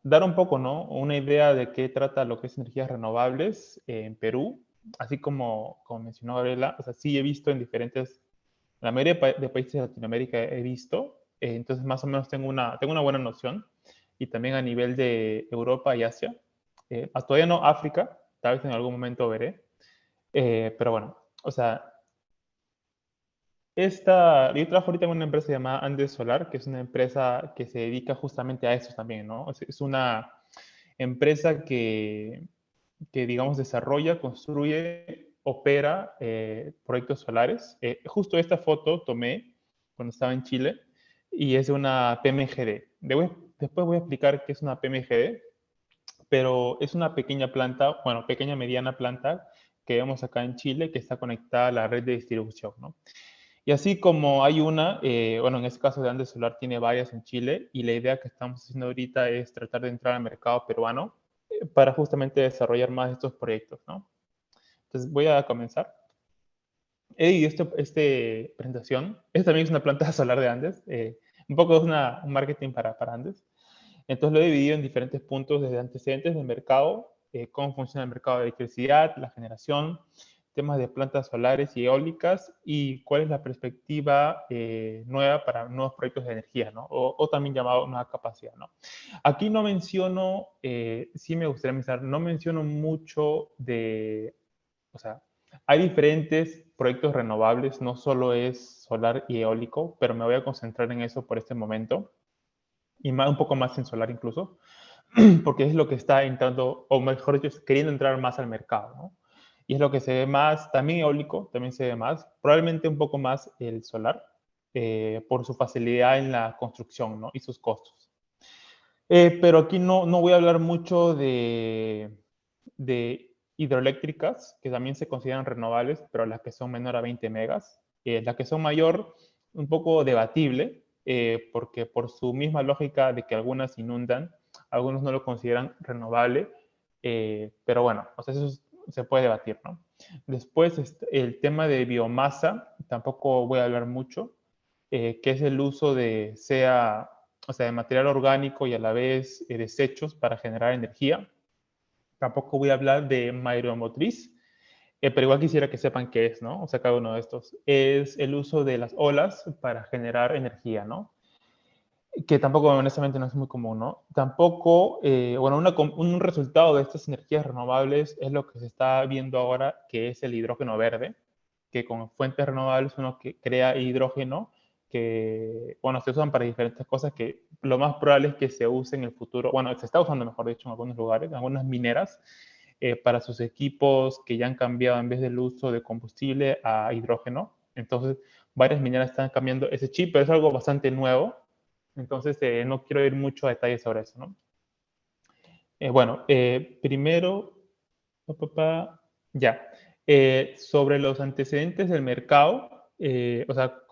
dar un poco, ¿no? Una idea de qué trata lo que es energías renovables en Perú, así como mencionó Gabriela, o sea, sí he visto en diferentes, la mayoría de países de Latinoamérica he visto, entonces más o menos tengo una buena noción, y también a nivel de Europa y Asia, todavía no África, tal vez en algún momento veré, pero bueno, o sea, yo trabajo ahorita en una empresa llamada Andes Solar, que es una empresa que se dedica justamente a eso también, ¿no? Es una empresa que, digamos, desarrolla, construye, opera proyectos solares. Justo esta foto tomé cuando estaba en Chile y es de una PMGD. Después voy a explicar qué es una PMGD, pero es una pequeña planta, bueno, pequeña mediana planta que vemos acá en Chile que está conectada a la red de distribución, ¿no? Y así como hay una, bueno, en este caso de Andes Solar tiene varias en Chile, y la idea que estamos haciendo ahorita es tratar de entrar al mercado peruano para justamente desarrollar más de estos proyectos, ¿no? Entonces voy a comenzar. He dividido esta presentación. Esta también es una planta solar de Andes. Un poco es un marketing para Andes. Entonces lo he dividido en diferentes puntos, desde antecedentes del mercado, cómo funciona el mercado de electricidad, la generación, temas de plantas solares y eólicas, y cuál es la perspectiva nueva para nuevos proyectos de energía, ¿no? O también llamado nueva capacidad, ¿no? Aquí no menciono, sí me gustaría mencionar, no menciono mucho o sea, hay diferentes proyectos renovables, no solo es solar y eólico, pero me voy a concentrar en eso por este momento, y un poco más en solar incluso, porque es lo que está entrando, o mejor dicho, queriendo entrar más al mercado, ¿no? Y es lo que se ve más, también eólico, también se ve más, probablemente un poco más el solar, por su facilidad en la construcción, ¿no? Y sus costos. Pero aquí no voy a hablar mucho de hidroeléctricas, que también se consideran renovables, pero las que son menor a 20 megas. Las que son mayor, un poco debatible, porque por su misma lógica de que algunas inundan, algunos no lo consideran renovable, pero bueno, o sea, se puede debatir, ¿no? Después, el tema de biomasa, tampoco voy a hablar mucho, que es el uso o sea, de material orgánico y a la vez desechos para generar energía. Tampoco voy a hablar de mareomotriz, pero igual quisiera que sepan qué es, ¿no? O sea, cada uno de estos. Es el uso de las olas para generar energía, ¿no? Que tampoco, honestamente, no es muy común, ¿no? Tampoco, bueno, un resultado de estas energías renovables es lo que se está viendo ahora, que es el hidrógeno verde, que con fuentes renovables uno que crea hidrógeno que, bueno, se usan para diferentes cosas, que lo más probable es que se use en el futuro, bueno, se está usando, mejor dicho, en algunos lugares, en algunas mineras, para sus equipos que ya han cambiado en vez del uso de combustible a hidrógeno. Entonces, varias mineras están cambiando ese chip, pero es algo bastante nuevo. Entonces, no quiero ir mucho a detalles sobre eso, ¿no? Bueno, primero, ya, sobre los antecedentes del mercado, o sea,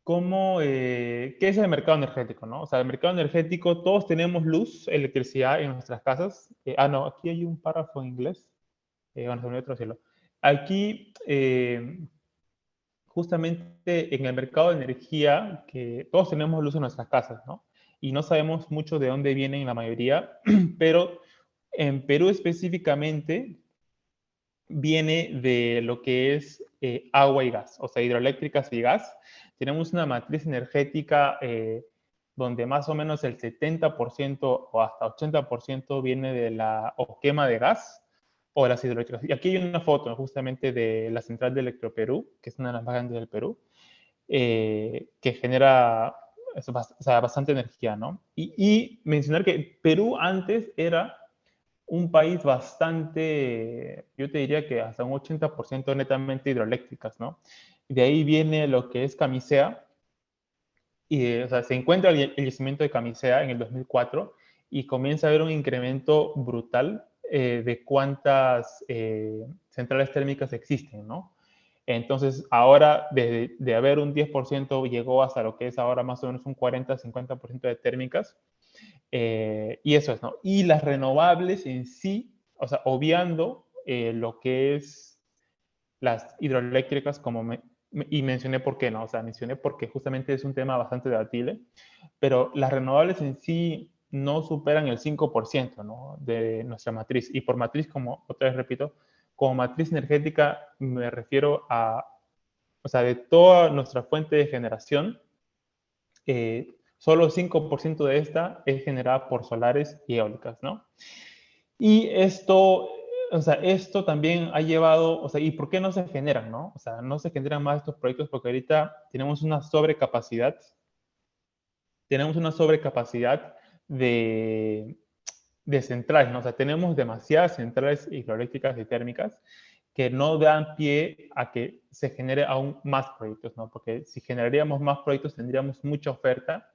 ¿qué es el mercado energético, no? O sea, el mercado energético, todos tenemos luz, electricidad en nuestras casas. No, aquí hay un párrafo en inglés. Bueno, se me olvidó traducirlo. Aquí, justamente en el mercado de energía, que todos tenemos luz en nuestras casas, ¿no? Y no sabemos mucho de dónde vienen la mayoría, pero en Perú específicamente viene de lo que es agua y gas, o sea, hidroeléctricas y gas. Tenemos una matriz energética donde más o menos el 70% o hasta 80% viene de la o quema de gas o de las hidroeléctricas. Y aquí hay una foto justamente de la central de Electroperú, que es una de las más grandes del Perú, que genera o sea, bastante energía, ¿no? Y mencionar que Perú antes era un país bastante, yo te diría que hasta un 80% netamente hidroeléctricas, ¿no? De ahí viene lo que es Camisea, y o sea, se encuentra el yacimiento de Camisea en el 2004, y comienza a haber un incremento brutal de cuántas centrales térmicas existen, ¿no? Entonces, ahora, de haber un 10%, llegó hasta lo que es ahora más o menos un 40-50% de térmicas, y eso es, ¿no? Y las renovables en sí, o sea, obviando lo que es las hidroeléctricas, y mencioné por qué, ¿no? O sea, mencioné porque justamente es un tema bastante debatible, pero las renovables en sí no superan el 5%, ¿no?, de nuestra matriz. Y por matriz, como otra vez repito, como matriz energética me refiero a, o sea, de toda nuestra fuente de generación, solo 5% de esta es generada por solares y eólicas, ¿no? Y esto, o sea, esto también ha llevado, o sea, ¿y por qué no se generan, no? O sea, no se generan más estos proyectos porque ahorita tenemos una sobrecapacidad de, de centrales, ¿no? O sea, tenemos demasiadas centrales hidroeléctricas y térmicas que no dan pie a que se genere aún más proyectos, ¿no? Porque si generaríamos más proyectos tendríamos mucha oferta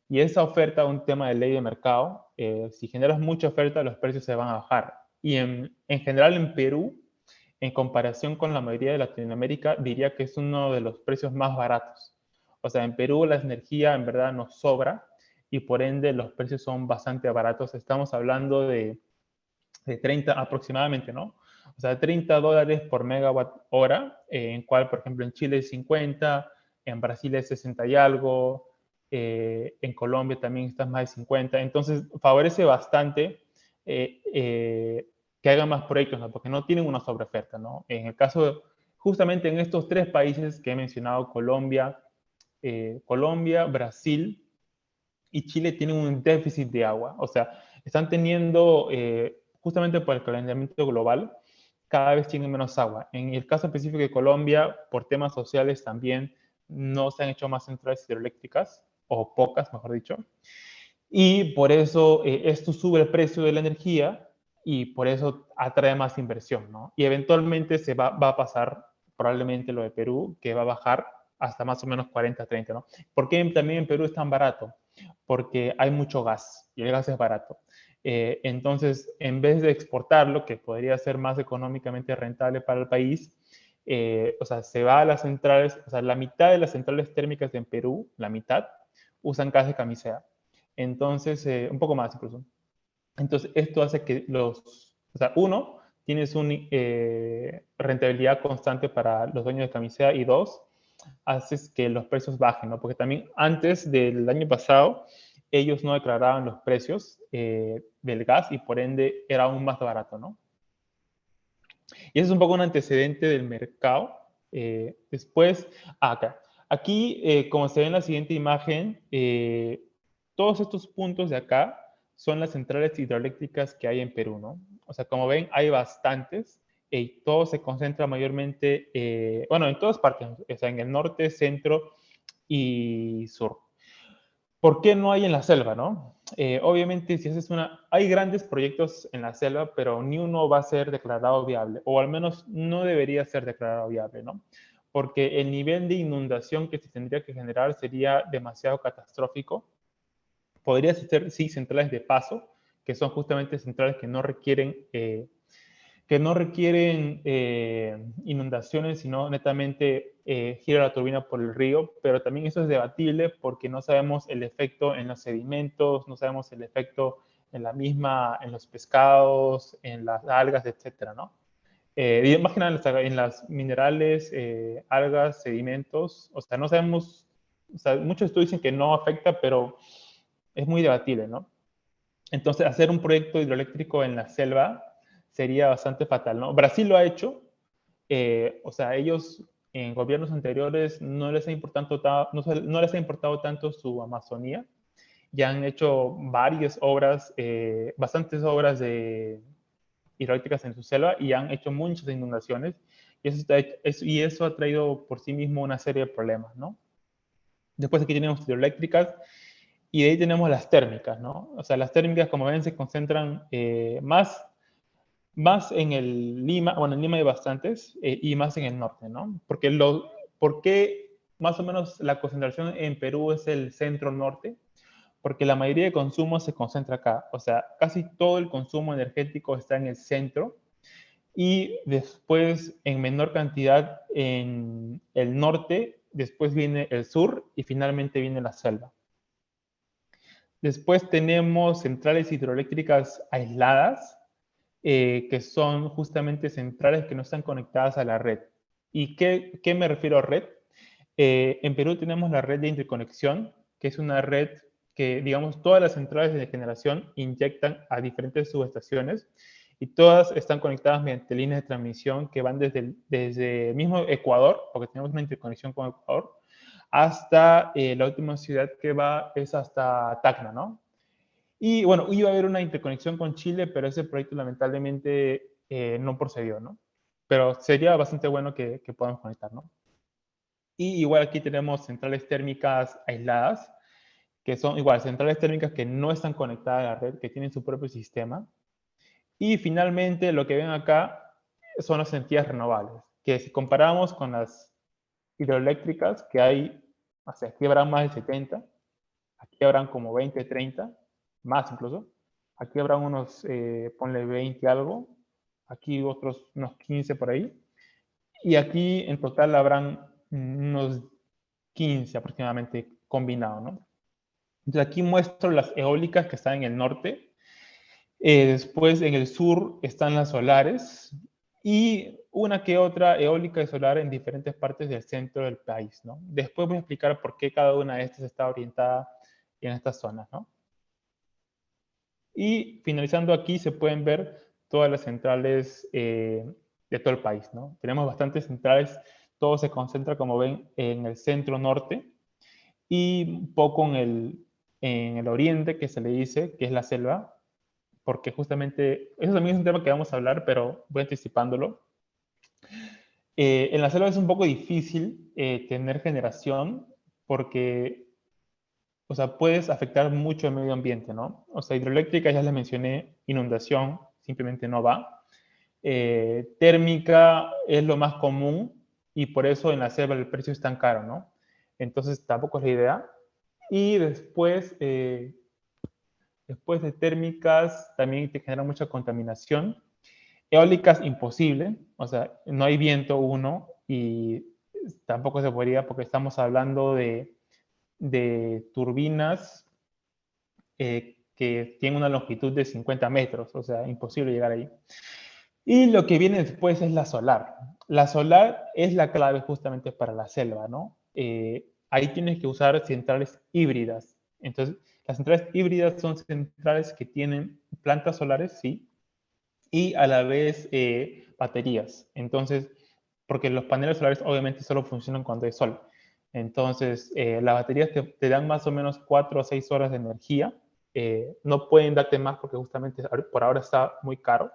y esa oferta, un tema de ley de mercado, si generas mucha oferta los precios se van a bajar. Y en general en Perú, en comparación con la mayoría de Latinoamérica, diría que es uno de los precios más baratos. O sea, en Perú la energía en verdad nos sobra y por ende los precios son bastante baratos. Estamos hablando de 30 aproximadamente, ¿no? O sea, $30 por megawatt hora, en cual, por ejemplo, en Chile es 50, en Brasil es 60 y algo, en Colombia también está más de 50. Entonces, favorece bastante que hagan más proyectos, ¿no? Porque no tienen una sobreoferta, ¿no? En el caso, justamente en estos tres países que he mencionado, Colombia, Brasil y Chile tienen un déficit de agua. O sea, están teniendo, justamente por el calentamiento global, cada vez tienen menos agua. En el caso específico de Colombia, por temas sociales también no se han hecho más centrales hidroeléctricas, o pocas, mejor dicho. Y por eso esto sube el precio de la energía y por eso atrae más inversión, ¿no? Y eventualmente va a pasar probablemente lo de Perú, que va a bajar hasta más o menos 40, 30, ¿no? ¿Por qué también en Perú es tan barato? Porque hay mucho gas y el gas es barato. Entonces, en vez de exportarlo, que podría ser más económicamente rentable para el país, o sea, se va a las centrales, o sea, la mitad de las centrales térmicas en Perú, la mitad, usan gas de camisea. Entonces, un poco más incluso. Entonces, esto hace que o sea, uno, tienes una rentabilidad constante para los dueños de camisea y dos, haces que los precios bajen, ¿no? Porque también antes del año pasado, ellos no declaraban los precios del gas y por ende era aún más barato, ¿no? Y ese es un poco un antecedente del mercado. Después, acá. Aquí, como se ve en la siguiente imagen, todos estos puntos de acá son las centrales hidroeléctricas que hay en Perú, ¿no? O sea, como ven, hay bastantes y todo se concentra mayormente, bueno, en todas partes, o sea, en el norte, centro y sur. ¿Por qué no hay en la selva, no? Obviamente, si haces hay grandes proyectos en la selva, pero ni uno va a ser declarado viable, o al menos no debería ser declarado viable, ¿no? Porque el nivel de inundación que se tendría que generar sería demasiado catastrófico. Podría ser, sí, centrales de paso, que son justamente centrales que no requieren inundaciones, sino netamente gira la turbina por el río, pero también eso es debatible porque no sabemos el efecto en los sedimentos, no sabemos el efecto en los pescados, en las algas, etcétera, ¿no? Más que nada en las minerales, algas, sedimentos, o sea, no sabemos, o sea, muchos estudios dicen que no afecta, pero es muy debatible, ¿no? Entonces, hacer un proyecto hidroeléctrico en la selva sería bastante fatal, ¿no? Brasil lo ha hecho, o sea, ellos en gobiernos anteriores no les no les ha importado tanto su Amazonía, ya han hecho varias obras, bastantes obras de hidroeléctricas en su selva y han hecho muchas inundaciones y eso ha traído por sí mismo una serie de problemas, ¿no? Después aquí tenemos hidroeléctricas y de ahí tenemos las térmicas, ¿no? O sea, las térmicas, como ven, se concentran más en el Lima, bueno, en Lima hay bastantes, y más en el norte, ¿no? ¿Por qué más o menos la concentración en Perú es el centro-norte? Porque la mayoría de consumo se concentra acá, o sea, casi todo el consumo energético está en el centro y después en menor cantidad en el norte, después viene el sur y finalmente viene la selva. Después tenemos centrales hidroeléctricas aisladas, que son justamente centrales que no están conectadas a la red. ¿Y qué me refiero a red? En Perú tenemos la red de interconexión, que es una red que, digamos, todas las centrales de generación inyectan a diferentes subestaciones y todas están conectadas mediante líneas de transmisión que van desde el mismo Ecuador, porque tenemos una interconexión con Ecuador, hasta la última ciudad que va es hasta Tacna, ¿no? Y bueno, iba a haber una interconexión con Chile, pero ese proyecto lamentablemente no procedió, ¿no? Pero sería bastante bueno que podamos conectar, ¿no? Y igual aquí tenemos centrales térmicas aisladas, que son igual centrales térmicas que no están conectadas a la red, que tienen su propio sistema. Y finalmente lo que ven acá son las energías renovables, que si comparamos con las hidroeléctricas, que hay, o sea, aquí habrán más de 70, aquí habrán como 20, 30, más incluso. Aquí habrán unos, ponle 20 algo, aquí otros unos 15 por ahí. Y aquí en total habrán unos 15 aproximadamente combinados, ¿no? Entonces aquí muestro las eólicas que están en el norte. Después en el sur están las solares y una que otra eólica y solar en diferentes partes del centro del país, ¿no? Después voy a explicar por qué cada una de estas está orientada en estas zonas, ¿no? Y finalizando aquí se pueden ver todas las centrales de todo el país, ¿no? Tenemos bastantes centrales, todo se concentra, como ven, en el centro norte y un poco en el oriente, que se le dice, que es la selva, porque justamente, eso también es un tema que vamos a hablar, pero voy anticipándolo. En la selva es un poco difícil tener generación porque, o sea, puedes afectar mucho el medio ambiente, ¿no? O sea, hidroeléctrica, ya les mencioné, inundación, simplemente no va. Térmica es lo más común y por eso en la selva el precio es tan caro, ¿no? Entonces tampoco es la idea. Y después de térmicas también te genera mucha contaminación. Eólicas imposible, o sea, no hay viento uno y tampoco se podría porque estamos hablando de turbinas que tienen una longitud de 50 metros, o sea, imposible llegar ahí. Y lo que viene después es la solar. La solar es la clave justamente para la selva, ¿no? Ahí tienes que usar centrales híbridas. Entonces, las centrales híbridas son centrales que tienen plantas solares, sí, y a la vez baterías. Entonces, porque los paneles solares obviamente solo funcionan cuando hay sol. Entonces, las baterías te dan más o menos 4 o 6 horas de energía. No pueden darte más porque justamente por ahora está muy caro.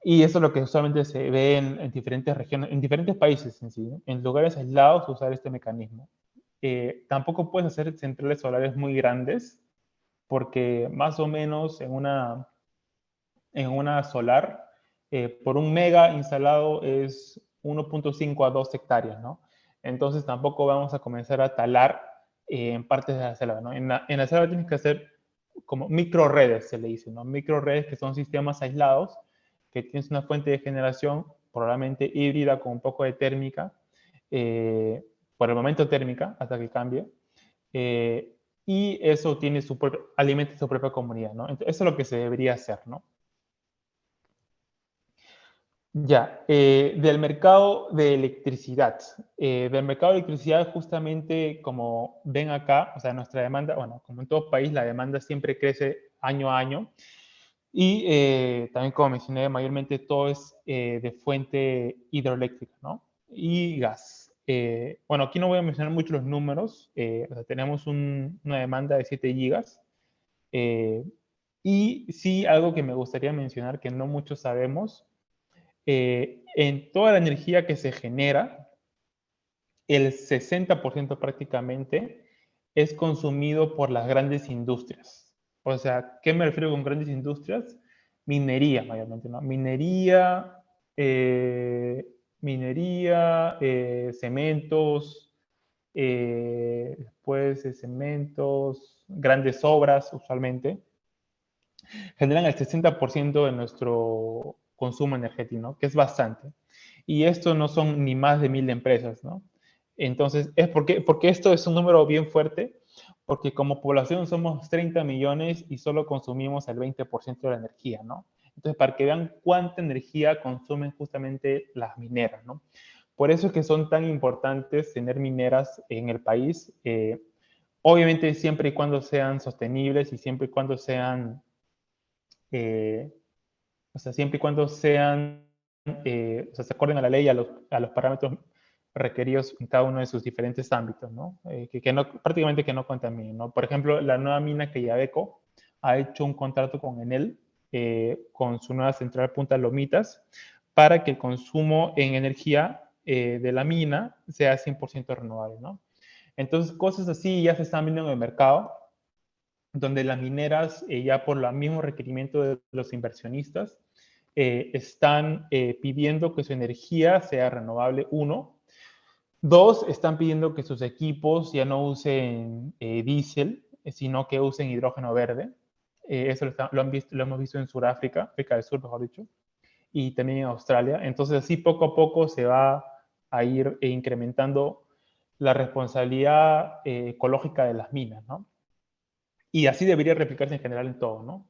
Y eso es lo que usualmente se ve en diferentes regiones, en diferentes países en sí, ¿no? En lugares aislados usar este mecanismo. Tampoco puedes hacer centrales solares muy grandes porque más o menos en una solar, por un mega instalado es 1.5 a 2 hectáreas, ¿no? Entonces tampoco vamos a comenzar a talar en partes de la selva, ¿no? En la selva tienes que hacer como microredes, se le dice, ¿no? Microredes que son sistemas aislados, que tienes una fuente de generación, probablemente híbrida con un poco de térmica, por el momento térmica, hasta que cambie, y eso tiene alimenta su propia comunidad, ¿no? Entonces, eso es lo que se debería hacer, ¿no? Ya, del mercado de electricidad. Del mercado de electricidad, justamente como ven acá, o sea, nuestra demanda, bueno, como en todo país, la demanda siempre crece año a año. Y también, como mencioné, mayormente todo es de fuente hidroeléctrica, ¿no? Y gas. Bueno, aquí no voy a mencionar mucho los números. O sea, tenemos una demanda de 7 gigas. eh, y sí, algo que me gustaría mencionar que no muchos sabemos en toda la energía que se genera, el 60% prácticamente es consumido por las grandes industrias. O sea, ¿qué me refiero con grandes industrias? Minería, mayormente, ¿no? Eh, cementos, después de cementos, grandes obras, usualmente generan el 60% de nuestro consumo energético, ¿no? Que es bastante. Y esto no son ni más de 1000 empresas, ¿no? Entonces, porque esto es un número bien fuerte, porque como población somos 30 millones y solo consumimos el 20% de la energía, ¿no? Entonces, para que vean cuánta energía consumen justamente las mineras, ¿no? Por eso es que son tan importantes tener mineras en el país, Obviamente siempre y cuando sean sostenibles y siempre y cuando sean, o sea, siempre y cuando sean, o sea, se acorden a la ley, a los parámetros requeridos en cada uno de sus diferentes ámbitos, ¿no? Que no prácticamente que no contaminen, ¿no? Por ejemplo, la nueva mina que Yabeco ha hecho un contrato con Enel, con su nueva central Punta Lomitas, para que el consumo en energía de la mina sea 100% renovable, ¿no? Entonces, cosas así ya se están viendo en el mercado, donde las mineras, ya por el mismo requerimiento de los inversionistas, están pidiendo que su energía sea renovable, uno. Dos, están pidiendo que sus equipos ya no usen diésel, sino que usen hidrógeno verde. Eso lo hemos visto en Sudáfrica, África del Sur, mejor dicho, y también en Australia. Entonces, así poco a poco se va a ir incrementando la responsabilidad ecológica de las minas, ¿no? Y así debería replicarse en general en todo, ¿no?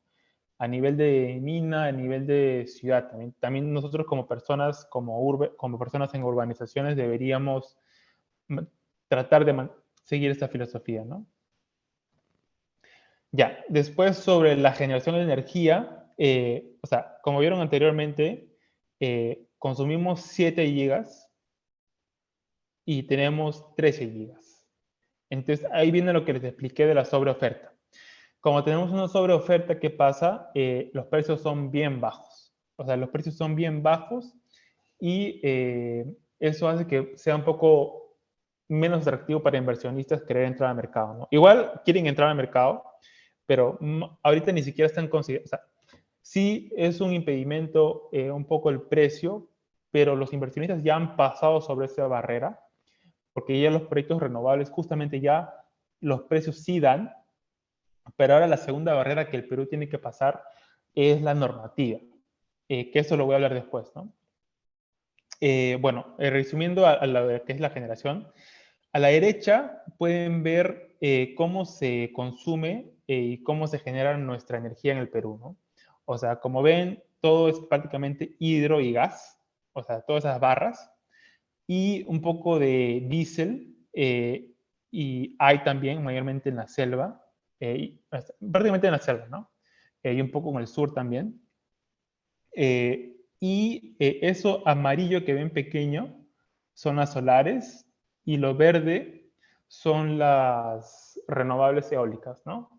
A nivel de mina, a nivel de ciudad. También nosotros como personas, como personas en urbanizaciones, deberíamos tratar de seguir esta filosofía, ¿no? Ya, después sobre la generación de energía, o sea, como vieron anteriormente, consumimos 7 gigas y tenemos 13 gigas. Entonces, ahí viene lo que les expliqué de la sobreoferta. Como tenemos una sobreoferta, ¿qué pasa? Los precios son bien bajos. O sea, los precios son bien bajos y eso hace que sea un poco menos atractivo para inversionistas querer entrar al mercado, ¿no? Igual quieren entrar al mercado, pero ahorita ni siquiera están considerando, o sea, sí es un impedimento un poco el precio, pero los inversionistas ya han pasado sobre esa barrera, porque ya los proyectos renovables justamente ya los precios sí dan, pero ahora la segunda barrera que el Perú tiene que pasar es la normativa, que eso lo voy a hablar después, ¿no? Bueno, resumiendo a lo que es la generación, a la derecha pueden ver cómo se consume y cómo se genera nuestra energía en el Perú, ¿no? O sea, como ven, todo es prácticamente hidro y gas, o sea, todas esas barras, y un poco de diésel, y hay también mayormente en la selva, prácticamente en la selva, ¿no? Y un poco en el sur también. Eso amarillo que ven pequeño son las solares y lo verde son las renovables eólicas, ¿no?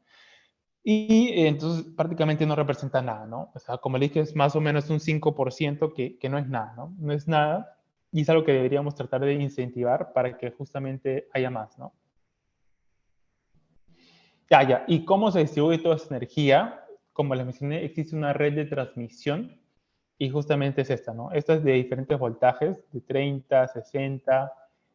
Y entonces prácticamente no representa nada, ¿no? O sea, como le dije, es más o menos un 5% que no es nada, ¿no? No es nada y es algo que deberíamos tratar de incentivar para que justamente haya más, ¿no? Ya. ¿Y cómo se distribuye toda esa energía? Como les mencioné, existe una red de transmisión y justamente es esta, ¿no? Esta es de diferentes voltajes, de 30, 60,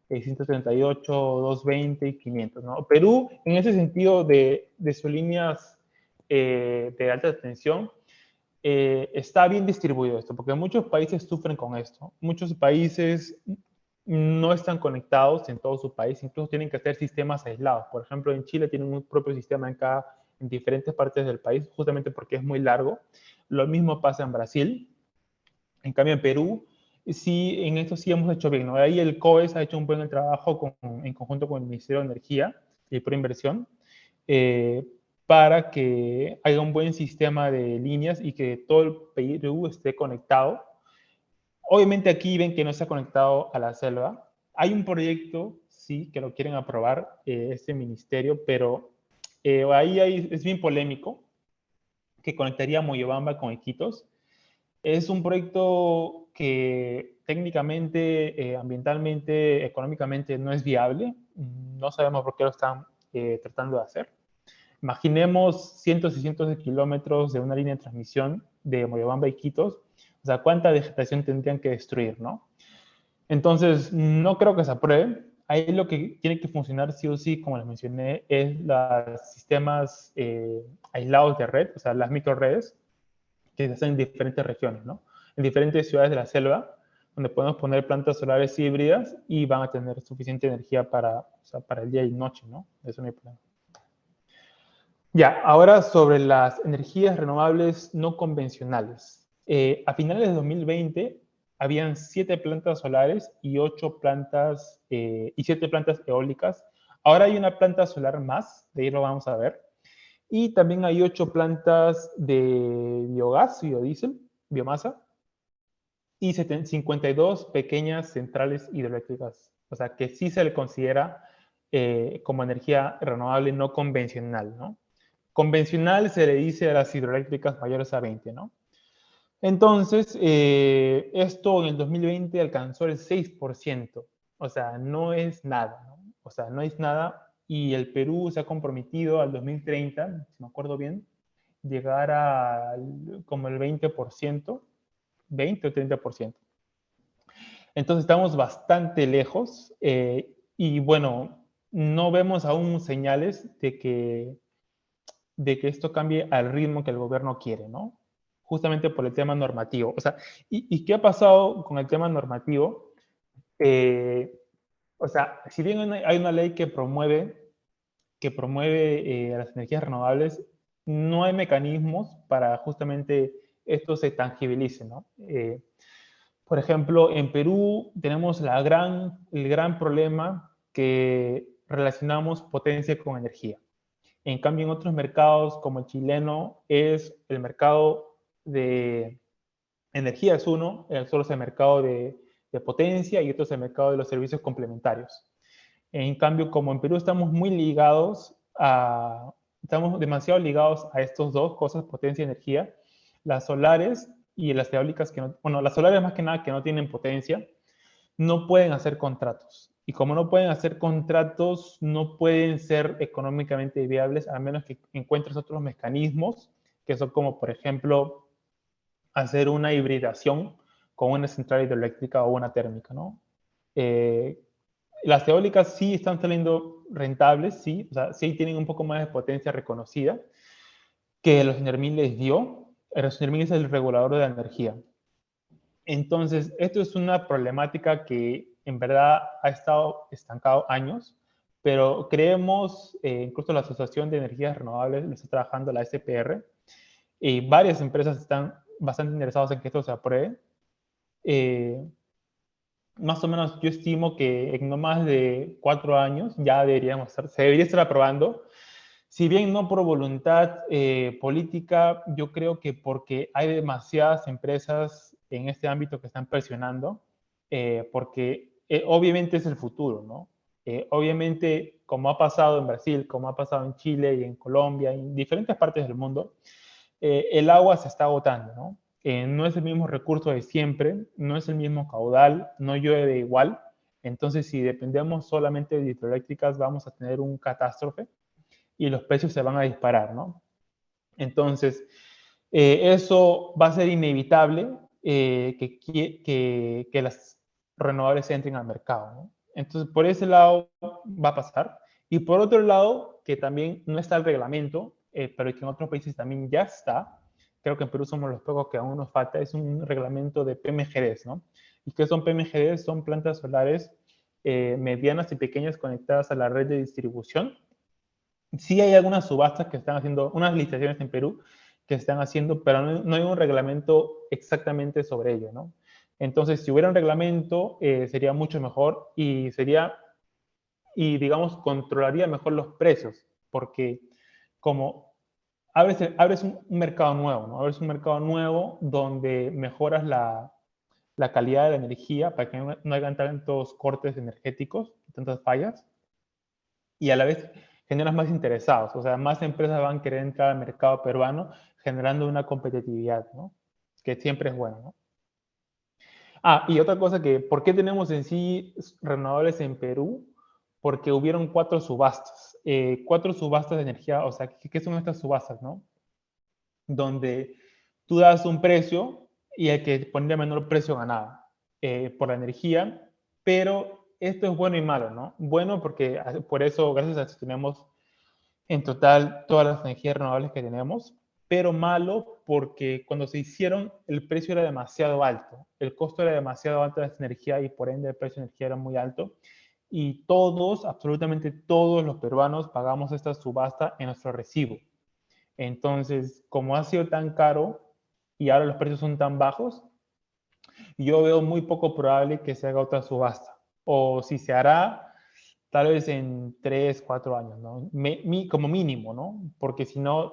138, 220 y 500, ¿no? Perú, en ese sentido de sus líneas de alta tensión, está bien distribuido esto, porque muchos países sufren con esto. Muchos países no están conectados en todo su país, incluso tienen que hacer sistemas aislados. Por ejemplo, en Chile tienen un propio sistema en diferentes partes del país, justamente porque es muy largo. Lo mismo pasa en Brasil. En cambio, en Perú, sí, en esto sí hemos hecho bien, ¿no? Ahí el COES ha hecho un buen trabajo en conjunto con el Ministerio de Energía y Proinversión, eh, para que haya un buen sistema de líneas y que todo el Perú esté conectado. Obviamente aquí ven que no está conectado a la selva. Hay un proyecto, sí, que lo quieren aprobar este ministerio, pero es bien polémico, que conectaría Moyobamba con Iquitos. Es un proyecto que técnicamente, ambientalmente, económicamente no es viable. No sabemos por qué lo están tratando de hacer. Imaginemos cientos y cientos de kilómetros de una línea de transmisión de Moyobamba a Iquitos. O sea, ¿cuánta vegetación tendrían que destruir, no? Entonces, no creo que se apruebe. Ahí lo que tiene que funcionar sí o sí, como les mencioné, es los sistemas aislados de red, o sea, las microredes, que se hacen en diferentes regiones, ¿no? En diferentes ciudades de la selva, donde podemos poner plantas solares híbridas y van a tener suficiente energía o sea, para el día y noche, ¿no? Eso no hay problema. Ya, ahora sobre las energías renovables no convencionales. A finales de 2020 habían 7 plantas solares y 7 plantas eólicas Ahora hay una planta solar más, de ahí lo vamos a ver. Y también hay 8 plantas de biogás, biodiesel, biomasa, y 52 pequeñas centrales hidroeléctricas. O sea, que sí se le considera como energía renovable no convencional, ¿no? Convencional se le dice a las hidroeléctricas mayores a 20, ¿no? Entonces, esto en el 2020 alcanzó el 6%. O sea, no es nada, ¿no? O sea, no es nada. Y el Perú se ha comprometido al 2030, si me acuerdo bien, llegar a como el 20%, 20 o 30%. Entonces estamos bastante lejos y bueno, no vemos aún señales de que esto cambie al ritmo que el gobierno quiere, ¿no? Justamente por el tema normativo. O sea, ¿y qué ha pasado con el tema normativo? Eh, o sea, si bien hay una ley que promueve las energías renovables, no hay mecanismos para justamente esto se tangibilice, ¿no? Por ejemplo, en Perú tenemos el gran problema que relacionamos potencia con energía. En cambio, en otros mercados como el chileno, es el mercado de energía es uno, solo es el mercado de potencia y otro es el mercado de los servicios complementarios. En cambio, como en Perú estamos demasiado ligados a estos dos cosas, potencia y energía, las solares y las eólicas bueno, las solares más que nada que no tienen potencia, no pueden hacer contratos. Y como no pueden hacer contratos, no pueden ser económicamente viables a menos que encuentres otros mecanismos, que son como, por ejemplo, hacer una hibridación con una central hidroeléctrica o una térmica, ¿no? Eh, las eólicas sí están saliendo rentables, sí, o sea, sí tienen un poco más de potencia reconocida que los Nermin les dio. El Nermin es el regulador de la energía. Entonces, esto es una problemática que en verdad ha estado estancado años, pero creemos, incluso la Asociación de Energías Renovables lo está trabajando, la SPR, y varias empresas están bastante interesadas en que esto se apruebe. Eh, Más o menos yo estimo que en no más de 4 años ya se debería estar aprobando. Si bien no por voluntad política, yo creo que porque hay demasiadas empresas en este ámbito que están presionando, porque obviamente es el futuro, ¿no? Obviamente, como ha pasado en Brasil, como ha pasado en Chile y en Colombia, y en diferentes partes del mundo, el agua se está agotando, ¿no? No es el mismo recurso de siempre, no es el mismo caudal, no llueve igual. Entonces, si dependemos solamente de hidroeléctricas, vamos a tener un catástrofe y los precios se van a disparar, ¿no? Entonces, eso va a ser inevitable que las renovables entren al mercado, ¿no? Entonces, por ese lado va a pasar. Y por otro lado, que también no está el reglamento, pero que en otros países también ya está, creo que en Perú somos los pocos que aún nos falta, es un reglamento de PMGDs, ¿no? ¿Y qué son PMGDs? Son plantas solares medianas y pequeñas conectadas a la red de distribución. Sí hay algunas subastas que están haciendo, unas licitaciones en Perú que están haciendo, pero no hay un reglamento exactamente sobre ello, ¿no? Entonces, si hubiera un reglamento, sería mucho mejor y digamos, controlaría mejor los precios, porque como abres un mercado nuevo, ¿no? Abres un mercado nuevo donde mejoras la calidad de la energía para que no hayan tantos cortes energéticos, tantas fallas, y a la vez generas más interesados, o sea, más empresas van a querer entrar al mercado peruano generando una competitividad, ¿no? Que siempre es bueno, ¿no? Ah, y otra cosa ¿por qué tenemos en sí renovables en Perú? Porque hubieron 4 subastas, 4 subastas de energía, o sea, ¿qué son estas subastas, no? Donde tú das un precio y el que ponía menor precio ganaba por la energía, pero esto es bueno y malo, ¿no? Bueno porque por eso, gracias a eso tenemos en total todas las energías renovables que tenemos, pero malo porque cuando se hicieron el precio era demasiado alto, el costo era demasiado alto de esta energía y por ende el precio de energía era muy alto y todos, absolutamente todos los peruanos pagamos esta subasta en nuestro recibo. Entonces, como ha sido tan caro y ahora los precios son tan bajos, yo veo muy poco probable que se haga otra subasta. O si se hará, tal vez en 3, 4 años, ¿no? Como mínimo, ¿no? Porque si no,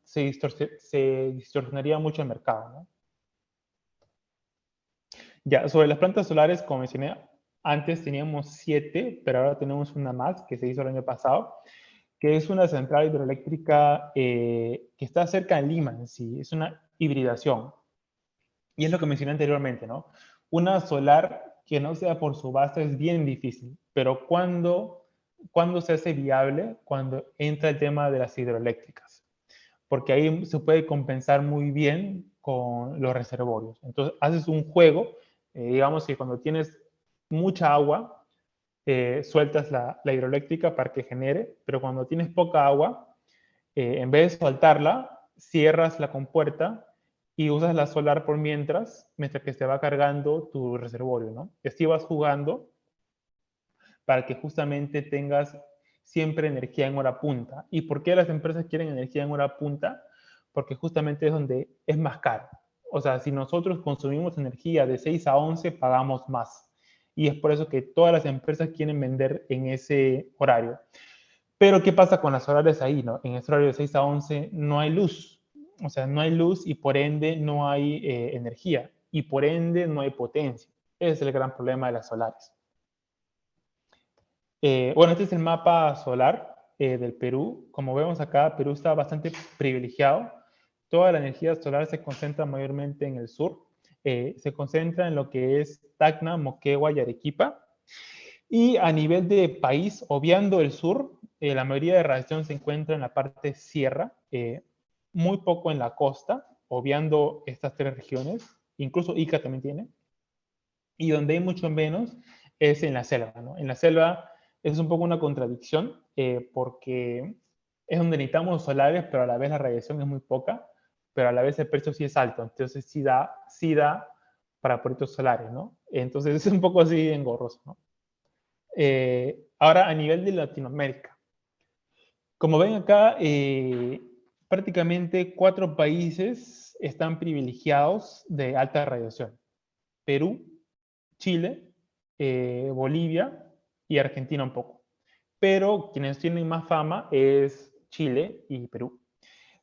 se distorsionaría mucho el mercado, ¿no? Ya, sobre las plantas solares, como mencioné, antes teníamos 7, pero ahora tenemos una más que se hizo el año pasado, que es una central hidroeléctrica que está cerca de Lima en sí, es una hibridación. Y es lo que mencioné anteriormente, ¿no? Una solar que no sea por subasta es bien difícil, pero cuando se hace viable, cuando entra el tema de las hidroeléctricas, porque ahí se puede compensar muy bien con los reservorios. Entonces, haces un juego, digamos que cuando tienes mucha agua, sueltas la hidroeléctrica para que genere, pero cuando tienes poca agua, en vez de soltarla, cierras la compuerta y usas la solar por mientras que se va cargando tu reservorio, ¿no? Y así vas jugando para que justamente tengas siempre energía en hora punta. ¿Y por qué las empresas quieren energía en hora punta? Porque justamente es donde es más caro. O sea, si nosotros consumimos energía de 6 a 11, pagamos más. Y es por eso que todas las empresas quieren vender en ese horario. Pero ¿qué pasa con las horarias ahí, no? En ese horario de 6 a 11 no hay luz. O sea, no hay luz y por ende no hay energía. Y por ende no hay potencia. Ese es el gran problema de las solares. Bueno, este es el mapa solar del Perú. Como vemos acá, Perú está bastante privilegiado. Toda la energía solar se concentra mayormente en el sur. Se concentra en lo que es Tacna, Moquegua y Arequipa. Y a nivel de país, obviando el sur, la mayoría de radiación se encuentra en la parte sierra, muy poco en la costa, obviando estas 3 regiones. Incluso Ica también tiene. Y donde hay mucho menos es en la selva, ¿no? En la selva es un poco una contradicción porque es donde necesitamos solares, pero a la vez la radiación es muy poca, pero a la vez el precio sí es alto, entonces sí da para proyectos solares, ¿no? Entonces es un poco así engorroso, ¿no? Ahora, a nivel de Latinoamérica, como ven acá, prácticamente 4 países están privilegiados de alta radiación. Perú, Chile, Bolivia y Argentina un poco. Pero quienes tienen más fama es Chile y Perú.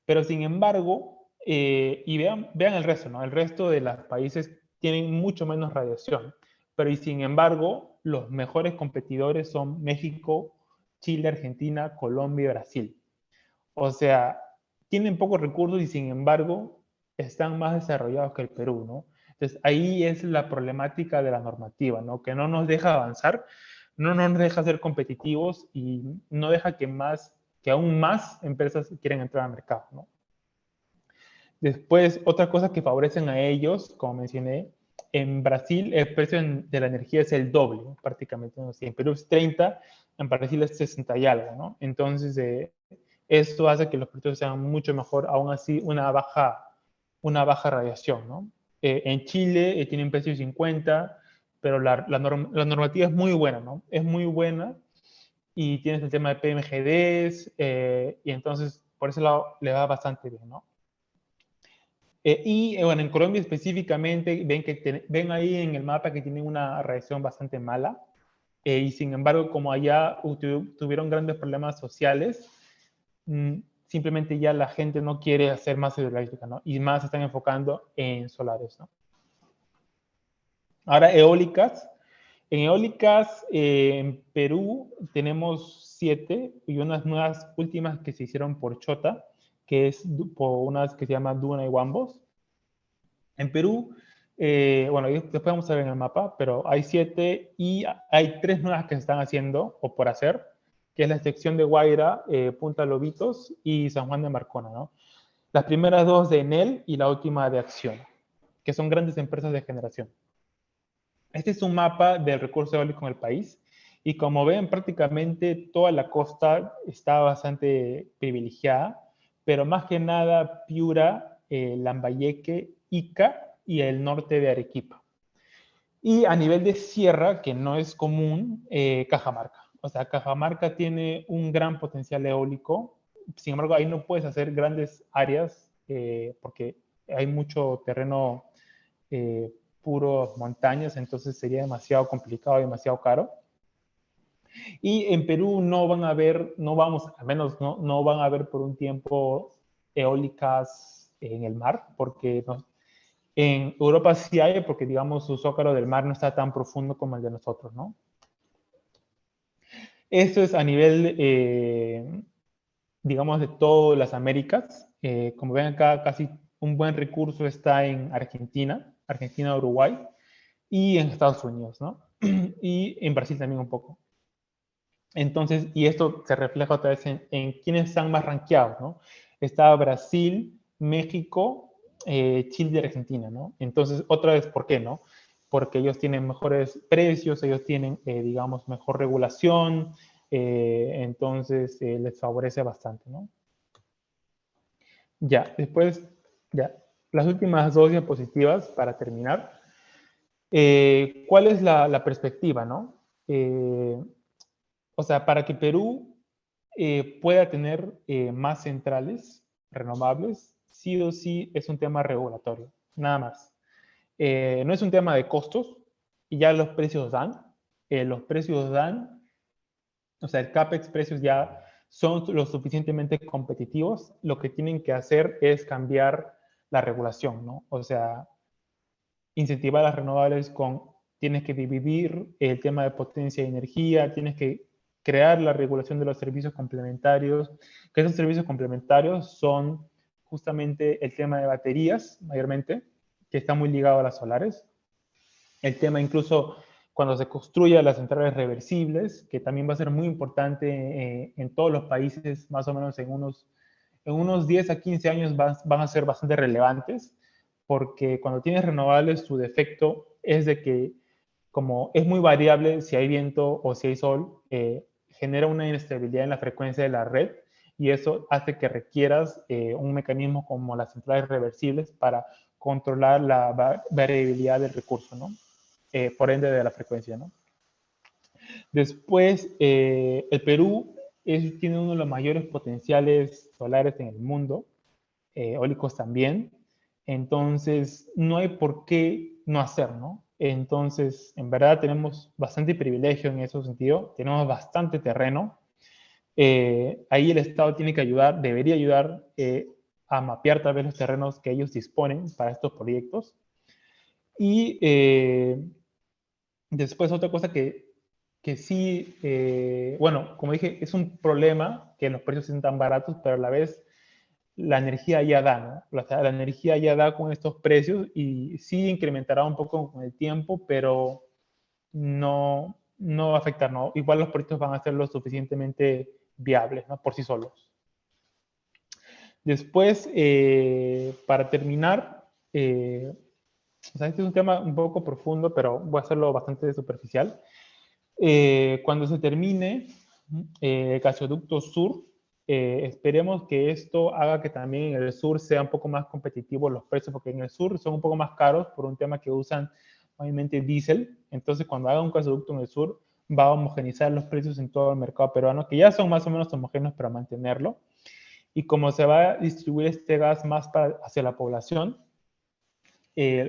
Pero sin embargo, y vean el resto, ¿no? El resto de los países tienen mucho menos radiación. Pero y sin embargo, los mejores competidores son México, Chile, Argentina, Colombia y Brasil. O sea, tienen pocos recursos y sin embargo están más desarrollados que el Perú, ¿no? Entonces ahí es la problemática de la normativa, ¿no? Que no nos deja avanzar, no nos deja ser competitivos y no deja que aún más empresas quieran entrar al mercado, ¿no? Después, otras cosas que favorecen a ellos, como mencioné, en Brasil el precio de la energía es el doble, ¿no? Prácticamente, ¿no? Si en Perú es 30, en Brasil es 60 y algo, ¿no? Entonces, esto hace que los precios sean mucho mejor, aún así una baja radiación, ¿no? En Chile tienen precio de 50, pero la normativa es muy buena, ¿no? Es muy buena y tienes el tema de PMGDs y entonces por ese lado le va bastante bien, ¿no? Bueno, en Colombia específicamente, ven ahí en el mapa que tienen una radiación bastante mala. Y sin embargo, como allá tuvieron grandes problemas sociales, mm, simplemente ya la gente no quiere hacer más hidroeléctrica, ¿no? Y más se están enfocando en solares, ¿no? Ahora, eólicas. En eólicas, en Perú tenemos 7 y unas nuevas últimas que se hicieron por Chota, que es por unas que se llaman Duna y Wambos. En Perú, bueno, después vamos a ver en el mapa, pero hay 7 y hay 3 nuevas que se están haciendo o por hacer, que es la sección de Guaira, Punta Lobitos y San Juan de Marcona, ¿no? Las primeras 2 de Enel y la última de Acción, que son grandes empresas de generación. Este es un mapa del recurso eólico en el país y como ven prácticamente toda la costa está bastante privilegiada, pero más que nada Piura, Lambayeque, Ica y el norte de Arequipa. Y a nivel de sierra, que no es común, Cajamarca. O sea, Cajamarca tiene un gran potencial eólico, sin embargo ahí no puedes hacer grandes áreas porque hay mucho terreno puro montañas, entonces sería demasiado complicado y demasiado caro. Y en Perú no van a haber, no vamos, al menos no van a haber por un tiempo eólicas en el mar, porque en Europa sí hay, porque digamos su zócalo del mar no está tan profundo como el de nosotros, ¿no? Esto es a nivel, digamos, de todas las Américas. Como ven acá, casi un buen recurso está en Argentina, Argentina, Uruguay, y en Estados Unidos, ¿no? Y en Brasil también un poco. Entonces, y esto se refleja otra vez en quiénes están más rankeados, ¿no? Está Brasil, México, Chile y Argentina, ¿no? Entonces, otra vez, ¿por qué, no? Porque ellos tienen mejores precios, ellos tienen, digamos, mejor regulación, entonces les favorece bastante, ¿no? Ya, después, ya, las últimas dos diapositivas para terminar. ¿Cuál es la perspectiva, no? O sea, para que Perú pueda tener más centrales renovables, sí o sí es un tema regulatorio, nada más. No es un tema de costos, y ya los precios dan. Los precios dan, o sea, el CAPEX precios ya son lo suficientemente competitivos. Lo que tienen que hacer es cambiar la regulación, ¿no? O sea, incentivar las renovables tienes que dividir el tema de potencia y energía, tienes que crear la regulación de los servicios complementarios, que esos servicios complementarios son justamente el tema de baterías, mayormente, que está muy ligado a las solares. El tema incluso cuando se construyan las centrales reversibles, que también va a ser muy importante en todos los países, más o menos en unos 10 a 15 años van a ser bastante relevantes, porque cuando tienes renovables, su defecto es de que, como es muy variable si hay viento o si hay sol, genera una inestabilidad en la frecuencia de la red, y eso hace que requieras un mecanismo como las centrales reversibles para controlar la variabilidad del recurso, ¿no? Por ende de la frecuencia, ¿no? Después, el Perú tiene uno de los mayores potenciales solares en el mundo, eólicos también. Entonces, no hay por qué no hacer, ¿no? Entonces, en verdad tenemos bastante privilegio en ese sentido, tenemos bastante terreno. Ahí el Estado tiene que ayudar, debería ayudar a mapear tal vez los terrenos que ellos disponen para estos proyectos. Y después otra cosa que sí, bueno, como dije, es un problema que los precios sean tan baratos, pero a la vez la energía ya da, ¿no? La energía ya da con estos precios y sí incrementará un poco con el tiempo, pero no va a afectar, ¿no? Igual los proyectos van a ser lo suficientemente viables, ¿no? Por sí solos. Después, para terminar, o sea, este es un tema un poco profundo, pero voy a hacerlo bastante superficial. Cuando se termine el gasoducto sur, esperemos que esto haga que también en el sur sea un poco más competitivo los precios, porque en el sur son un poco más caros por un tema que usan obviamente diésel. Entonces, cuando haga un gasoducto en el sur, va a homogenizar los precios en todo el mercado peruano, que ya son más o menos homogéneos para mantenerlo. Y como se va a distribuir este gas más hacia la población,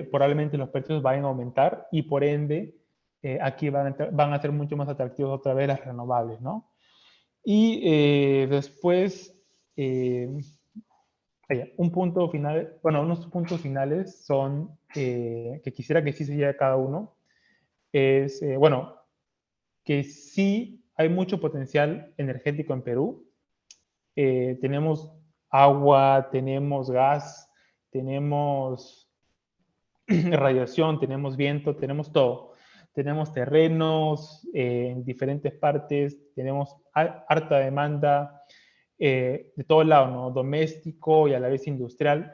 probablemente los precios vayan a aumentar y por ende aquí van a ser mucho más atractivos otra vez las renovables, ¿no? Y después, un punto final, bueno, unos puntos finales son que quisiera que sí se llegue a cada uno, es, bueno, que sí hay mucho potencial energético en Perú. Tenemos agua, tenemos gas, tenemos radiación, tenemos viento, tenemos todo. Tenemos terrenos en diferentes partes, tenemos harta demanda de todo lado, ¿no? Doméstico y a la vez industrial.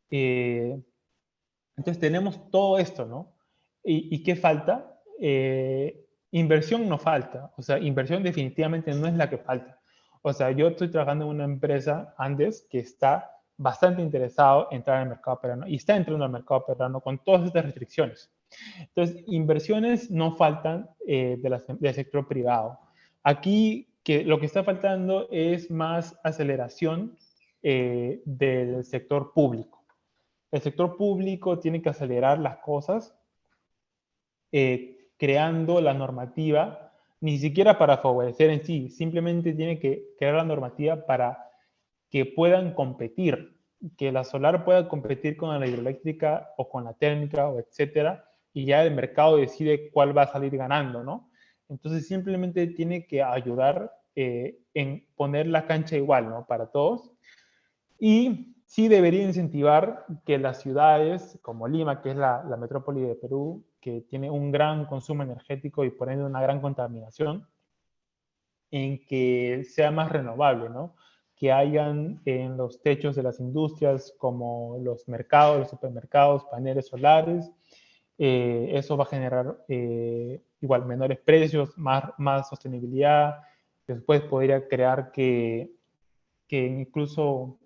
Entonces tenemos todo esto, ¿no? ¿Y qué falta? Inversión no falta, o sea, inversión definitivamente no es la que falta. O sea, yo estoy trabajando en una empresa, Andes, que está bastante interesado en entrar al mercado peruano y está entrando al mercado peruano con todas estas restricciones. Entonces, inversiones no faltan del sector privado. Aquí lo que está faltando es más aceleración del sector público. El sector público tiene que acelerar las cosas creando la normativa ni siquiera para favorecer en sí, simplemente tiene que crear la normativa para que puedan competir, que la solar pueda competir con la hidroeléctrica o con la térmica o etcétera, y ya el mercado decide cuál va a salir ganando, ¿no? Entonces simplemente tiene que ayudar en poner la cancha igual, ¿no? Para todos. Y sí debería incentivar que las ciudades como Lima, que es la metrópoli de Perú, que tiene un gran consumo energético y por ende una gran contaminación, en que sea más renovable, ¿no? Que hayan en los techos de las industrias, como los mercados, los supermercados, paneles solares. Eso va a generar igual menores precios, más sostenibilidad. Después podría crear que incluso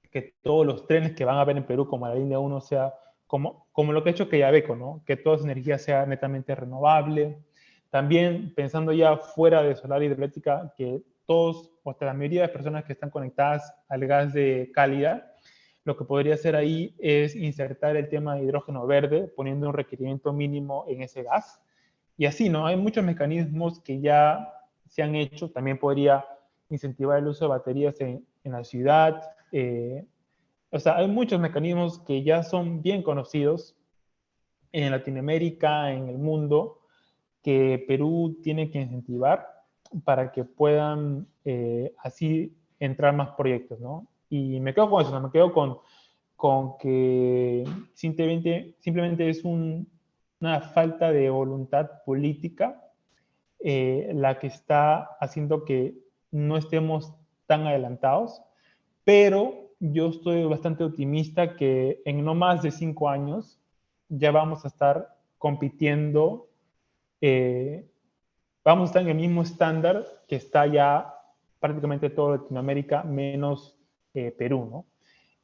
que todos los trenes que van a haber en Perú, como la línea 1, sea como lo que ha hecho Quellaveco, ¿no? Que toda esa energía sea netamente renovable. También pensando ya fuera de solar y hidroeléctrica, que todos, o hasta la mayoría de personas que están conectadas al gas de cálida, lo que podría hacer ahí es insertar el tema de hidrógeno verde, poniendo un requerimiento mínimo en ese gas. Y así, ¿no? Hay muchos mecanismos que ya se han hecho. También podría incentivar el uso de baterías en la ciudad. O sea, hay muchos mecanismos que ya son bien conocidos en Latinoamérica, en el mundo, que Perú tiene que incentivar para que puedan así entrar más proyectos, ¿no? Y me quedo con eso, ¿no? Me quedo con que simplemente es una falta de voluntad política la que está haciendo que no estemos tan adelantados, pero yo estoy bastante optimista que en no más de 5 años ya vamos a estar compitiendo, eh, vamos a estar en el mismo estándar que está ya prácticamente toda Latinoamérica, menos Perú, ¿no?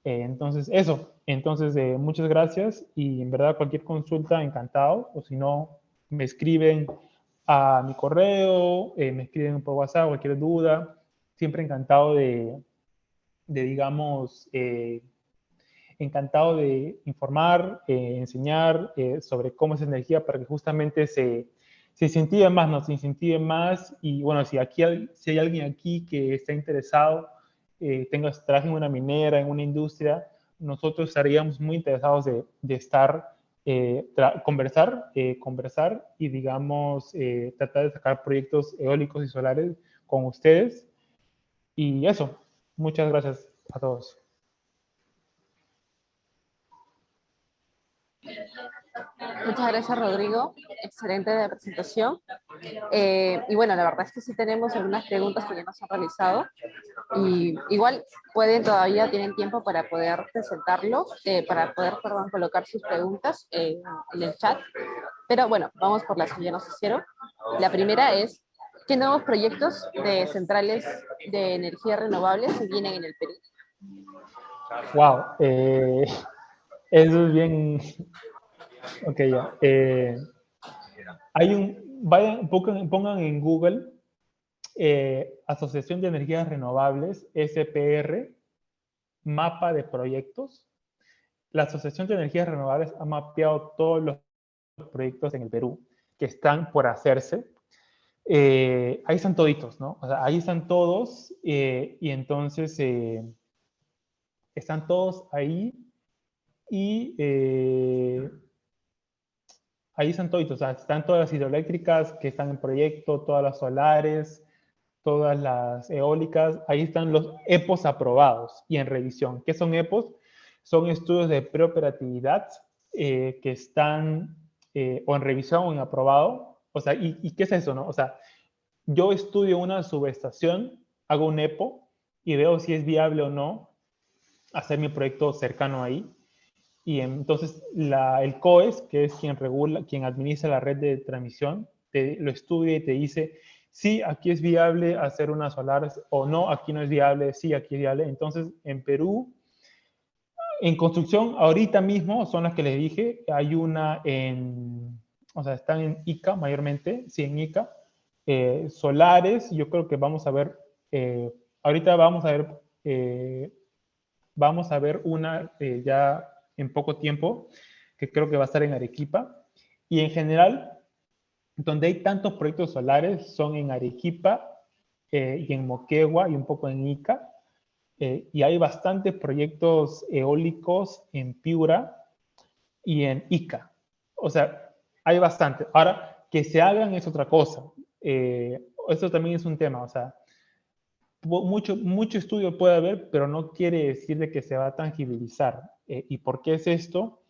Entonces, eso. Entonces, muchas gracias y en verdad cualquier consulta, encantado. O si no, me escriben a mi correo, me escriben por WhatsApp, cualquier duda. Siempre encantado digamos, encantado de informar, enseñar sobre cómo es energía para que justamente se incentive más, ¿no? Se incentive más y bueno, si hay alguien aquí que está interesado, trabaja en una minera, en una industria, nosotros estaríamos muy interesados de estar, conversar y digamos, tratar de sacar proyectos eólicos y solares con ustedes. Y eso, muchas gracias a todos. Muchas gracias, Rodrigo. Excelente la presentación. Y bueno, la verdad es que sí tenemos algunas preguntas que ya nos han realizado. Y igual tienen tiempo para poder presentarlo, para poder, perdón, colocar sus preguntas en el chat. Pero bueno, vamos por las que ya nos hicieron. La primera es, ¿qué nuevos proyectos de centrales de energía renovable se vienen en el Perú? Wow, eso es bien. Ok, ya. Pongan en Google Asociación de Energías Renovables, SPR, mapa de proyectos. La Asociación de Energías Renovables ha mapeado todos los proyectos en el Perú que están por hacerse. Ahí están toditos, ¿no? O sea, ahí están todos y entonces están todos ahí y ahí están toditos, o sea, están todas las hidroeléctricas que están en proyecto, todas las solares, todas las eólicas, ahí están los EPOs aprobados y en revisión. ¿Qué son EPOs? Son estudios de preoperatividad que están o en revisión o en aprobado. O sea, ¿y qué es eso, no? O sea, yo estudio una subestación, hago un EPO y veo si es viable o no hacer mi proyecto cercano ahí. Y entonces el COES, que es quien administra la red de transmisión, lo estudia y te dice, sí, aquí es viable hacer unas solares o no, aquí no es viable, sí, aquí es viable. Entonces, en Perú, en construcción, ahorita mismo son las que les dije, hay una o sea, están en ICA mayormente, sí, en ICA. Solares, yo creo que vamos a ver, ahorita vamos a ver una ya en poco tiempo, que creo que va a estar en Arequipa. Y en general, Donde hay tantos proyectos solares son en Arequipa y en Moquegua y un poco en Ica. Y hay bastantes proyectos eólicos en Piura y en Ica. O sea, hay bastante. Ahora, que se hagan es otra cosa. Esto también es un tema. O sea, mucho estudio puede haber, pero no quiere decir de que se va a tangibilizar. ¿Y por qué es esto?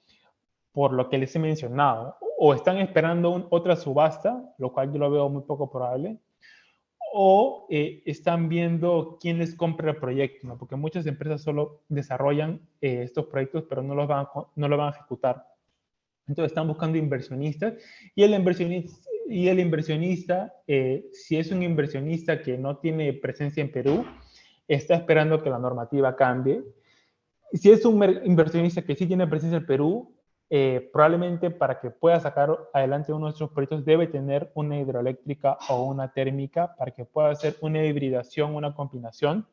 Por lo que les he mencionado. O están esperando otra subasta, lo cual yo lo veo muy poco probable, o están viendo quién les compra el proyecto, ¿no? Porque muchas empresas solo desarrollan estos proyectos, pero no los van a ejecutar. Entonces están buscando inversionistas y el inversionista, si es un inversionista que no tiene presencia en Perú, está esperando que la normativa cambie. Si es un inversionista que sí tiene presencia en Perú, probablemente para que pueda sacar adelante uno de nuestros proyectos debe tener una hidroeléctrica o una térmica para que pueda hacer una hibridación, una combinación,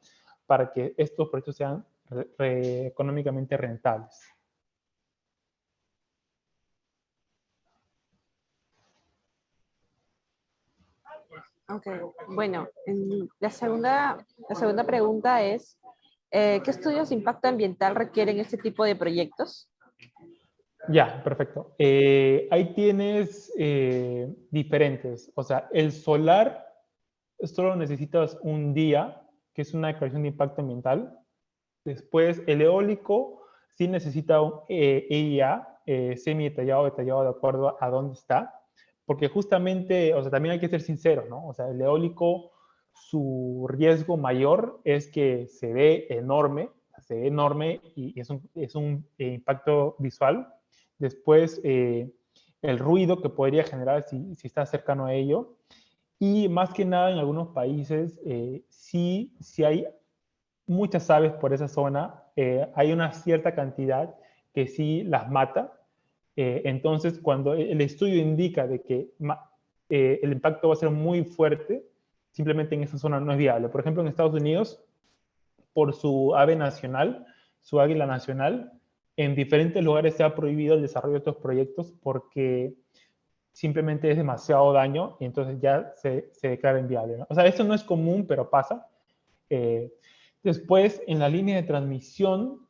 para que estos proyectos sean económicamente rentables. Ok, bueno, la segunda pregunta es, ¿qué estudios de impacto ambiental requieren este tipo de proyectos? Ya, perfecto. Ahí tienes diferentes. O sea, el solar solo necesitas un día, que es una declaración de impacto ambiental. Después, el eólico sí necesita un EIA, semi-detallado, detallado de acuerdo a dónde está. Porque justamente, o sea, también hay que ser sincero, ¿no? O sea, el eólico, su riesgo mayor es que se ve enorme y es un impacto visual. Después, el ruido que podría generar si está cercano a ello. Y más que nada en algunos países sí hay muchas aves por esa zona, hay una cierta cantidad que sí las mata. Entonces, cuando el estudio indica de que el impacto va a ser muy fuerte, simplemente en esa zona no es viable. Por ejemplo, en Estados Unidos, por su ave nacional, su águila nacional, en diferentes lugares se ha prohibido el desarrollo de estos proyectos porque simplemente es demasiado daño y entonces ya se declara inviable, ¿no? O sea, esto no es común, pero pasa. Eh, Después, en la línea de transmisión,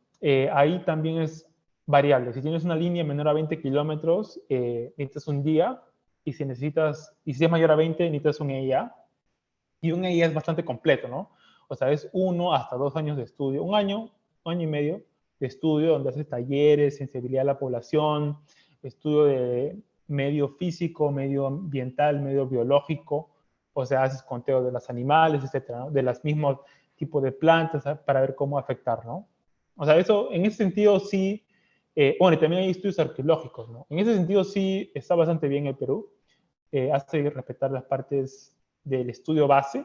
ahí también es variable. Si tienes una línea menor a 20 kilómetros, necesitas un día, y si es mayor a 20, necesitas un EIA. Y un EIA es bastante completo, ¿no? O sea, es 1 hasta 2 años de estudio, un año y medio de estudio, donde haces talleres, sensibilidad a la población, estudio de medio físico, medio ambiental, medio biológico, o sea, haces conteo de los animales, etcétera, ¿no? De los mismos tipos de plantas para ver cómo afectar, ¿no? O sea, eso, en ese sentido sí, bueno, y también hay estudios arqueológicos, ¿no? En ese sentido sí está bastante bien el Perú, hace respetar las partes del estudio base.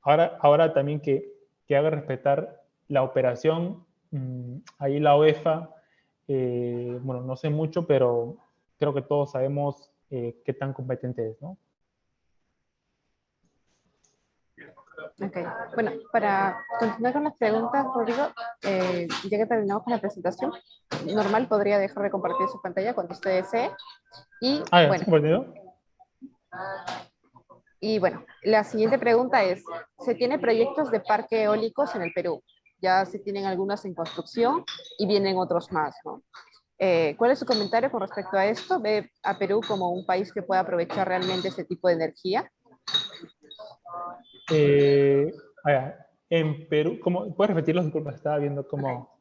Ahora también que haga respetar la operación, ahí la OEFA, bueno, no sé mucho, pero creo que todos sabemos qué tan competente es, ¿no? Ok, bueno, para continuar con las preguntas, Rodrigo, ya que terminamos con la presentación, normal podría dejar de compartir su pantalla cuando usted desee. Y Ah, ya, ¿sí bueno, compartido? la siguiente pregunta es, ¿se tiene proyectos de parques eólicos en el Perú? Ya se tienen algunos en construcción y vienen otros más, ¿no? ¿Cuál es su comentario con respecto a esto? ¿Ve a Perú como un país que pueda aprovechar realmente este tipo de energía? En Perú, ¿cómo, ¿puedes repetirlo? Disculpa, estaba viendo Okay. cómo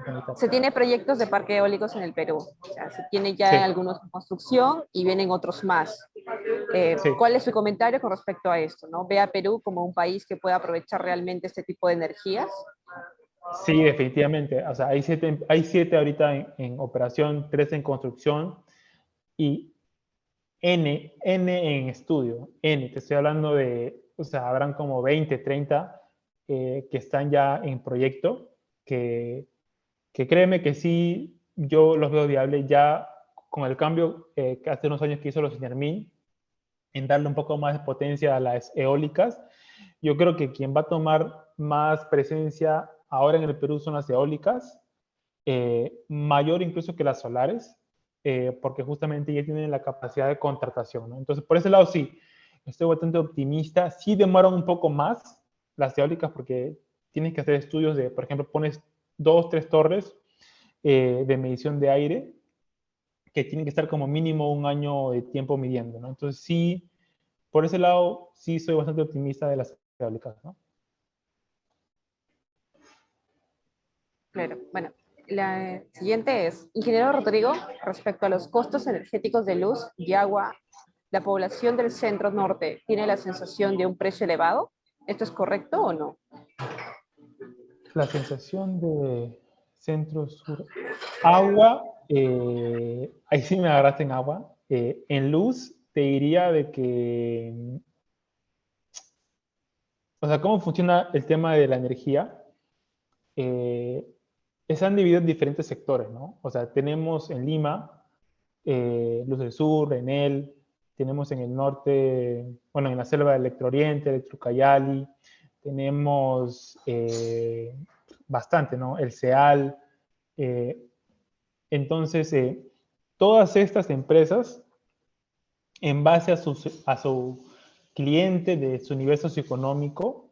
conectar. Se tiene proyectos de parques eólicos en el Perú. O sea, se tiene ya Sí, algunos en construcción y vienen otros más. sí. ¿Cuál es su comentario con respecto a esto? ¿No? ¿Ve a Perú como un país que pueda aprovechar realmente este tipo de energías? Sí, definitivamente. O sea, hay siete ahorita en operación, 3 en construcción y N en estudio. Te estoy hablando de, o sea, habrán como 20, 30 que están ya en proyecto, que, que créeme que sí, yo los veo viables ya con el cambio que hace unos años que hizo los Inermin, en darle un poco más de potencia a las eólicas. Yo creo que quien va a tomar más presencia ahora en el Perú son las eólicas, mayor incluso que las solares. porque justamente ya tienen la capacidad de contratación, ¿no? Entonces, por ese lado sí, estoy bastante optimista. Sí demoran un poco más las eólicas porque tienes que hacer estudios de, por ejemplo, pones 2, 3 torres de medición de aire que tienen que estar como mínimo un año de tiempo midiendo, ¿no? Entonces sí, por ese lado, sí soy bastante optimista de las eólicas, ¿no? Claro. Bueno, la siguiente es, ingeniero Rodrigo, respecto a los costos energéticos de luz y agua, ¿la población del centro norte tiene la sensación de un precio elevado? ¿Esto es correcto o no? La sensación de centro sur. Agua, ahí sí me agarraste en agua. En luz, te diría de que, o sea, cómo funciona el tema de la energía. Eh, Están divididos en diferentes sectores, ¿no? O sea, tenemos en Lima, Luz del Sur, Enel, tenemos en el norte, bueno, en la selva de Electrooriente, Electrocayali, tenemos bastante, ¿no? El CEAL. eh, entonces, todas estas empresas, en base a su cliente de su nivel socioeconómico,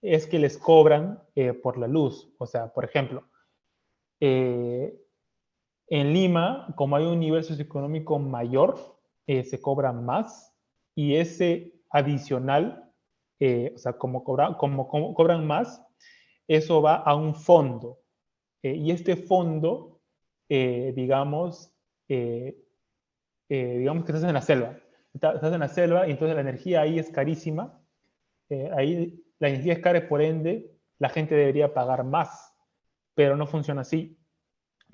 es que les cobran por la luz. O sea, por ejemplo, eh, en Lima, como hay un nivel socioeconómico mayor, se cobra más y ese adicional, o sea, como cobran más, eso va a un fondo. Y este fondo, digamos, eh, digamos que estás en la selva. Estás en la selva y entonces la energía ahí es carísima. Ahí la energía es cara y por ende la gente debería pagar más, pero no funciona así,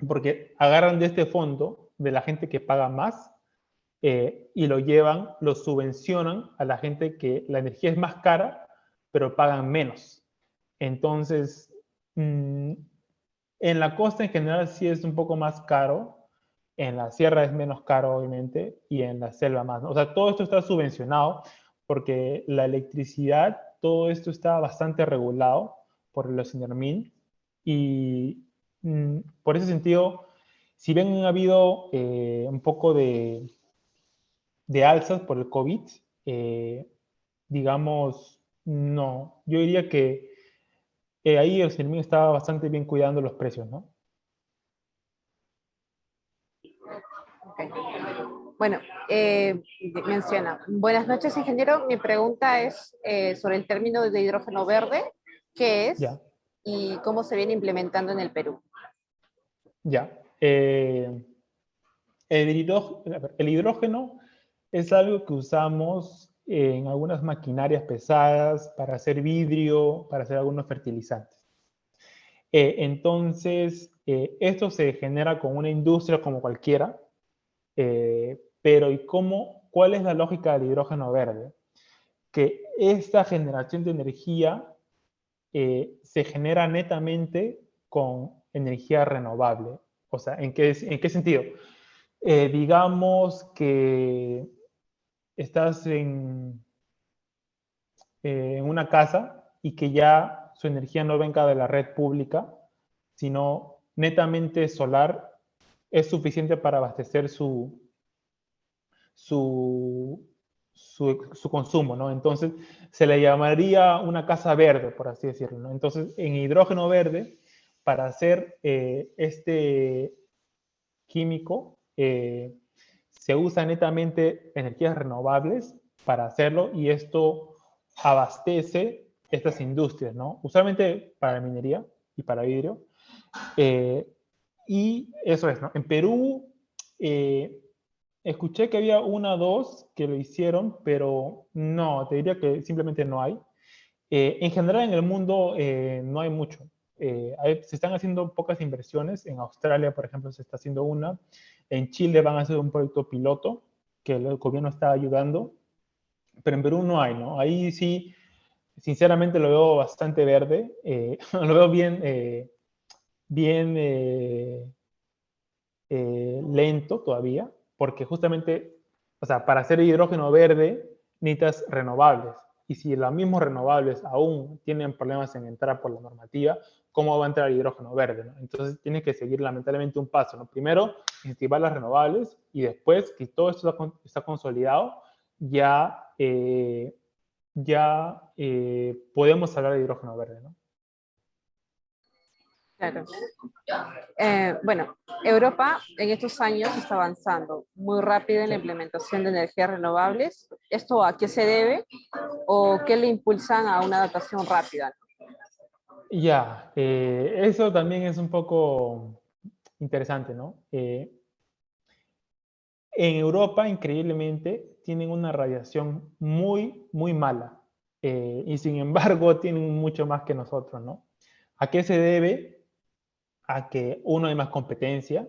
porque agarran de este fondo de la gente que paga más y lo llevan, lo subvencionan a la gente que la energía es más cara, pero pagan menos. Entonces, en la costa en general sí es un poco más caro, en la sierra es menos caro, obviamente, y en la selva más, ¿no? O sea, todo esto está subvencionado porque la electricidad, todo esto está bastante regulado por los INERMIN y por ese sentido, si bien ha habido un poco de alzas por el COVID, eh, digamos, no, yo diría que ahí el INERMIN estaba bastante bien cuidando los precios, ¿no? Okay. Bueno, menciona, buenas noches, ingeniero. Mi pregunta es sobre el término de hidrógeno verde, ¿qué es Ya. y cómo se viene implementando en el Perú? Ya. El hidrógeno es algo que usamos en algunas maquinarias pesadas para hacer vidrio, para hacer algunos fertilizantes. Entonces, esto se genera con una industria como cualquiera, pero ¿y cuál es la lógica del hidrógeno verde? Que esta generación de energía se genera netamente con energía renovable. O sea, ¿en qué sentido? Digamos que estás en una casa y que ya su energía no venga de la red pública, sino netamente solar, es suficiente para abastecer su, su consumo, ¿no? Entonces, se le llamaría una casa verde, por así decirlo, ¿no? Entonces, en hidrógeno verde, para hacer este químico, se usa netamente energías renovables para hacerlo y esto abastece estas industrias, ¿no? Usualmente para la minería y para vidrio. Eh, y eso es, ¿no? En Perú eh, escuché que había una o dos que lo hicieron, pero no, te diría que simplemente no hay. En general en el mundo no hay mucho. Se están haciendo pocas inversiones. En Australia, por ejemplo, se está haciendo una. En Chile van a hacer un proyecto piloto que el gobierno está ayudando, pero en Perú no hay, ¿no? Ahí sí, sinceramente lo veo bastante verde, lo veo bien lento todavía, porque justamente, o sea, para hacer hidrógeno verde necesitas renovables. Y si los mismos renovables aún tienen problemas en entrar por la normativa, cómo va a entrar el hidrógeno verde, ¿no? Entonces tienes que seguir lamentablemente un paso, ¿no? Primero, incentivar las renovables y después que todo esto está consolidado, ya podemos hablar de hidrógeno verde, ¿no? Claro. Bueno, Europa en estos años está avanzando muy rápido en la implementación de energías renovables. ¿Esto a qué se debe o qué le impulsan a una adaptación rápida? Ya, eso también es un poco interesante, ¿no? En Europa, increíblemente, tienen una radiación muy, muy mala. Y sin embargo, tienen mucho más que nosotros, ¿no? ¿A qué se debe? A que uno, hay más competencia.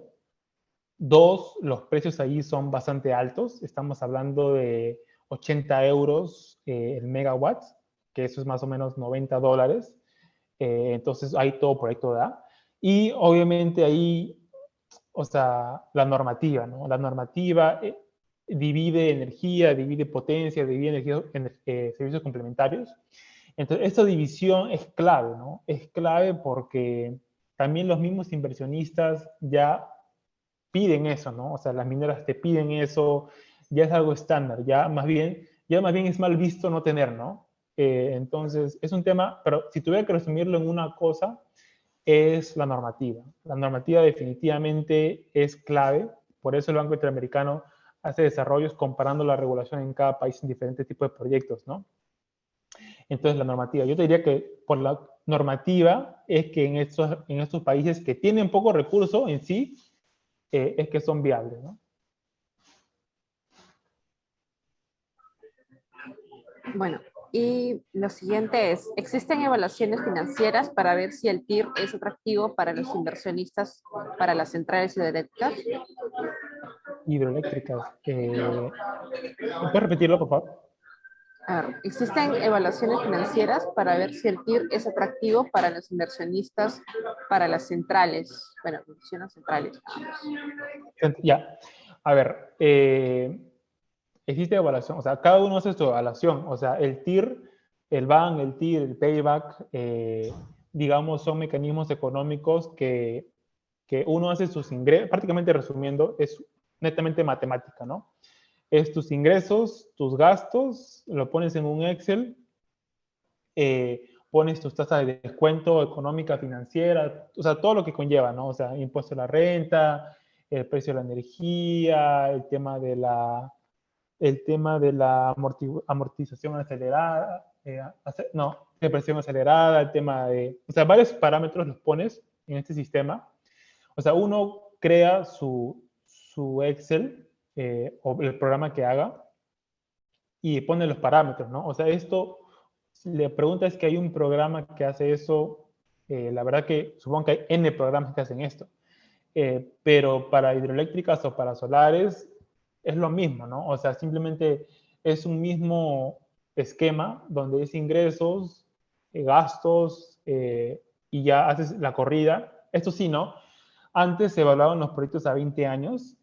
Dos, los precios ahí son bastante altos. Estamos hablando de 80 euros el megawatt, que eso es más o menos $90. Entonces, ahí todo proyecto da. Y obviamente ahí, o sea, la normativa, ¿no? La normativa divide energía, divide potencia, divide energía, servicios complementarios. Entonces, esta división es clave, ¿no? Es clave porque también los mismos inversionistas ya piden eso, ¿no? O sea, las mineras te piden eso, ya es algo estándar, ya más bien es mal visto no tener, ¿no? Entonces, es un tema, pero si tuviera que resumirlo en una cosa, es la normativa. La normativa definitivamente es clave, por eso el Banco Interamericano hace desarrollos comparando la regulación en cada país en diferentes tipos de proyectos, ¿no? Entonces, la normativa. Yo te diría que por la normativa es que en estos países que tienen poco recurso en sí, es que son viables, ¿no? Bueno, y lo siguiente es, ¿existen evaluaciones financieras para ver si el TIR es atractivo para los inversionistas para las centrales hidroeléctricas? Hidroeléctricas. ¿Puedes repetirlo, por favor? A ver, ¿existen evaluaciones financieras para ver si el TIR es atractivo para los inversionistas para las centrales? Bueno, mencionan centrales. Ya. A ver, existe evaluación, o sea, cada uno hace su evaluación, o sea, el TIR, el BAN, el TIR, el payback, digamos, son mecanismos económicos que uno hace sus ingresos, prácticamente resumiendo, es netamente matemática, ¿no? Es tus ingresos, tus gastos, lo pones en un Excel, pones tus tasas de descuento económica, financiera, o sea, todo lo que conlleva, ¿no? O sea, impuesto a la renta, el precio de la energía, el tema de la amortización acelerada, no, depresión acelerada, el tema de, o sea, varios parámetros los pones en este sistema. O sea, uno crea su Excel o el programa que haga y pone los parámetros, ¿no? O sea, esto, si le preguntas que hay un programa que hace eso, la verdad que supongo que hay N programas que hacen esto. Pero para hidroeléctricas o para solares es lo mismo, ¿no? O sea, simplemente es un mismo esquema donde es ingresos, gastos y ya haces la corrida. Esto sí, ¿no? Antes se evaluaban los proyectos a 20 años,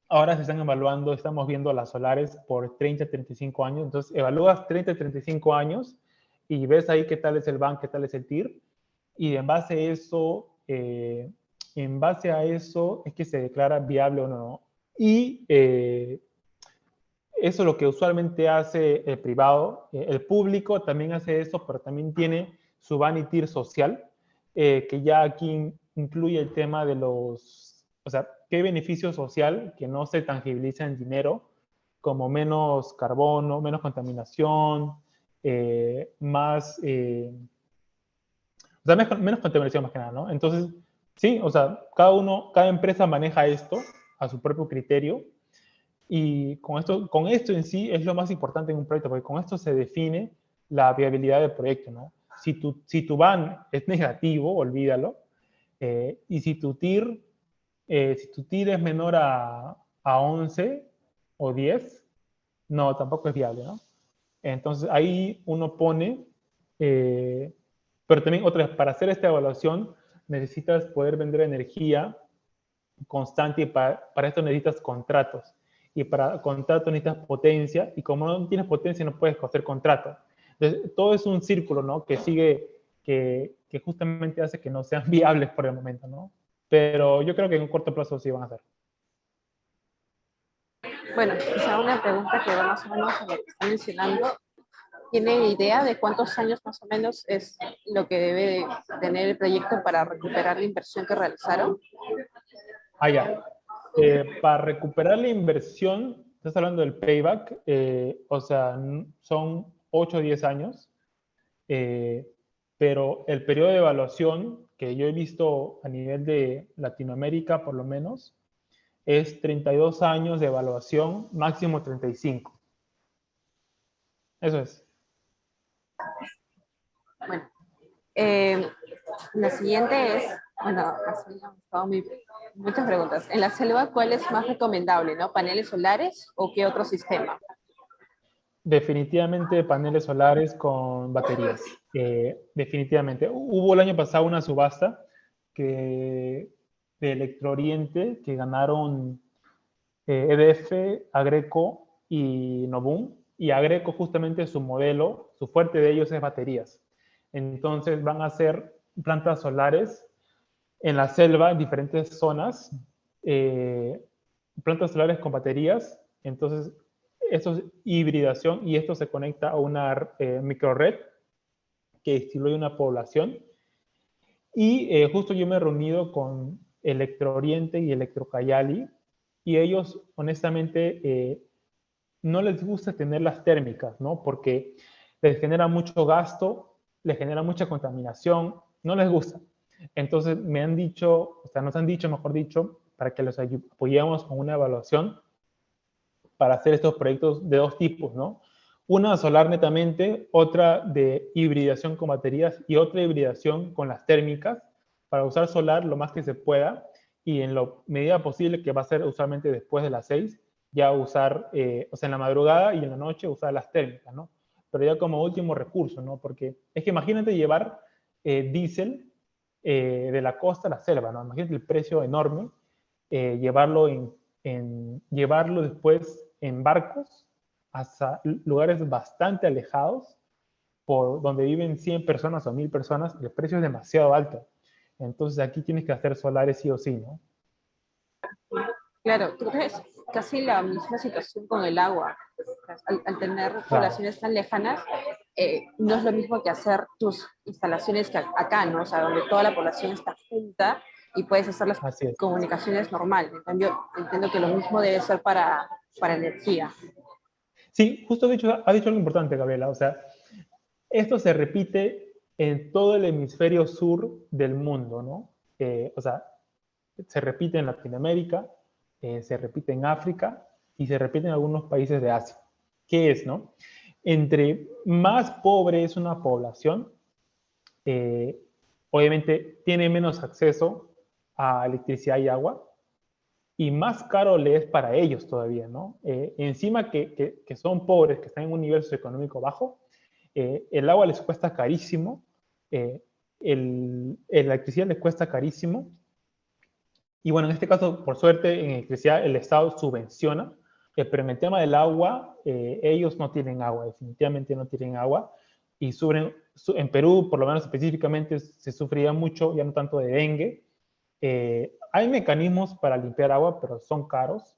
ahora se están evaluando, estamos viendo las solares por 30, 35 años. Entonces, evalúas 30, 35 años y ves ahí qué tal es el BAN, qué tal es el TIR. Y en base a eso es que se declara viable o no. Y eso es lo que usualmente hace el privado. El público también hace eso, pero también tiene su BAN y TIR social, que ya aquí incluye el tema de o sea, qué beneficio social que no se tangibiliza en dinero, como menos carbono, menos contaminación, más, o sea, menos contaminación más que nada, ¿no? Entonces, sí, o sea, cada empresa maneja esto a su propio criterio y con esto en sí es lo más importante en un proyecto, porque con esto se define la viabilidad del proyecto, ¿no? Si tu BAN es negativo, olvídalo, y si tu TIR es menor a 11 o 10, no, tampoco es viable, ¿no? Entonces ahí uno pone, pero también otra vez, para hacer esta evaluación necesitas poder vender energía constante y para esto necesitas contratos. Y para contratos necesitas potencia y como no tienes potencia no puedes hacer contrato. Entonces todo es un círculo, ¿no? Que sigue que justamente hace que no sean viables por el momento, ¿no? Pero yo creo que en un corto plazo sí van a ser. Bueno, quizá una pregunta que va más o menos a lo que está mencionando. ¿Tiene idea de cuántos años más o menos es lo que debe tener el proyecto para recuperar la inversión que realizaron? Ah, ya. Para recuperar la inversión, estás hablando del payback, o sea, son 8 o 10 años, eh, pero el periodo de evaluación que yo he visto a nivel de Latinoamérica, por lo menos, es 32 años de evaluación, máximo 35. Eso es. Bueno, eh, la siguiente es, bueno, así han estado muchas preguntas. En la selva, ¿cuál es más recomendable, no? ¿Paneles solares o qué otro sistema? Definitivamente paneles solares con baterías. Definitivamente. Hubo el año pasado una subasta de Electro Oriente que ganaron EDF, Agreco y Novum. Y Agreco justamente su modelo, su fuerte de ellos es baterías. Entonces van a hacer plantas solares en la selva, en diferentes zonas, eh, plantas solares con baterías. Entonces, esto es hibridación y esto se conecta a una microred que distribuye una población. Y justo yo me he reunido con Electro Oriente y Electrocayali y ellos, honestamente, no les gusta tener las térmicas, ¿no? Porque les genera mucho gasto, les genera mucha contaminación, no les gusta. Entonces me han dicho, o sea, nos han dicho, mejor dicho, para que los apoyemos con una evaluación para hacer estos proyectos de dos tipos, ¿no? Una solar netamente, otra de hibridación con baterías y otra hibridación con las térmicas para usar solar lo más que se pueda y en lo medida posible, que va a ser usualmente después de las 6, ya usar, o sea, en la madrugada y en la noche usar las térmicas, ¿no? Pero ya como último recurso, ¿no? Porque es que imagínate llevar diésel de la costa a la selva, ¿no? Imagínate el precio enorme, llevarlo llevarlo después en barcos hasta lugares bastante alejados, por donde viven 100 personas o 1000 personas, el precio es demasiado alto. Entonces aquí tienes que hacer solares sí o sí, ¿no? Claro, creo que es casi la misma situación con el agua. Al tener Claro, poblaciones tan lejanas, no es lo mismo que hacer tus instalaciones que acá, ¿no? O sea, donde toda la población está junta y puedes hacer las así es. comunicaciones normal. En cambio, entiendo que lo mismo debe ser para energía. Sí, justo ha dicho algo importante, Gabriela. O sea, esto se repite en todo el hemisferio sur del mundo, ¿no? O sea, se repite en Latinoamérica, se repite en África y se repite en algunos países de Asia. ¿Qué es, no? Entre más pobre es una población, eh, obviamente tiene menos acceso a electricidad y agua y más caro le es para ellos todavía, ¿no? Encima que son pobres, que están en un nivel socioeconómico bajo, el agua les cuesta carísimo, eh, la electricidad les cuesta carísimo. Y bueno, en este caso, por suerte, en electricidad el Estado subvenciona, pero en el tema del agua, ellos no tienen agua, definitivamente no tienen agua. Y en Perú, por lo menos específicamente, se sufría mucho, ya no tanto de dengue. Hay mecanismos para limpiar agua, pero son caros.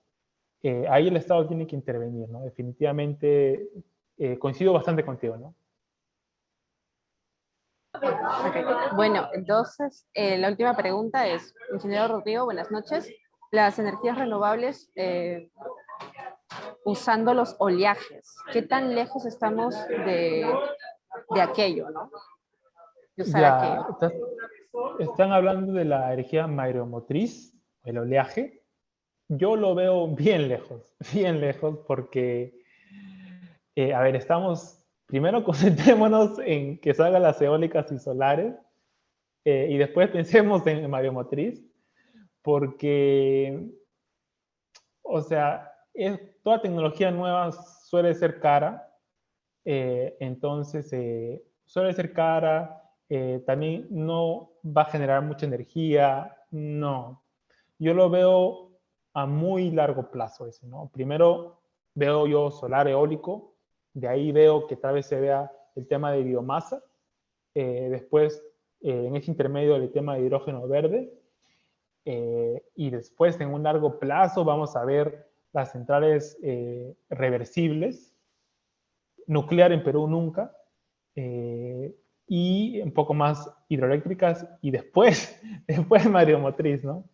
Ahí el Estado tiene que intervenir, ¿no? Definitivamente coincido bastante contigo, ¿no? Okay. Bueno, entonces, la última pregunta es, ingeniero Rodrigo, buenas noches. Las energías renovables, usando los oleajes, ¿qué tan lejos estamos de aquello, ¿no? De usar Ya, aquello. están hablando de la energía mareomotriz, el oleaje. Yo lo veo bien lejos, porque, a ver, primero concentrémonos en que salgan las eólicas y solares, y después pensemos en mareomotriz, porque, o sea, toda tecnología nueva suele ser cara, entonces suele ser cara, también no va a generar mucha energía, no. Yo lo veo a muy largo plazo eso, ¿no? Primero veo yo solar eólico, de ahí veo que tal vez se vea el tema de biomasa, después en ese intermedio el tema de hidrógeno verde, y después en un largo plazo vamos a ver las centrales reversibles, nuclear en Perú nunca, y un poco más hidroeléctricas, y después, después mareomotriz, ¿no?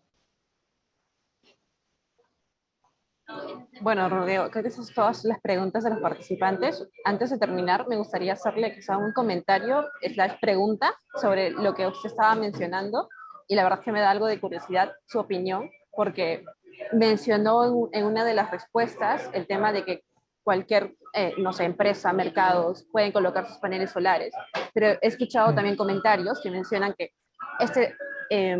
Bueno, Rodrigo, creo que esas son todas las preguntas de los participantes. Antes de terminar, me gustaría hacerle quizá un comentario, slash pregunta, sobre lo que usted estaba mencionando, y la verdad es que me da algo de curiosidad su opinión, porque mencionó en una de las respuestas el tema de que cualquier, no sé, empresa, mercados, pueden colocar sus paneles solares, pero he escuchado también comentarios que mencionan que este, eh,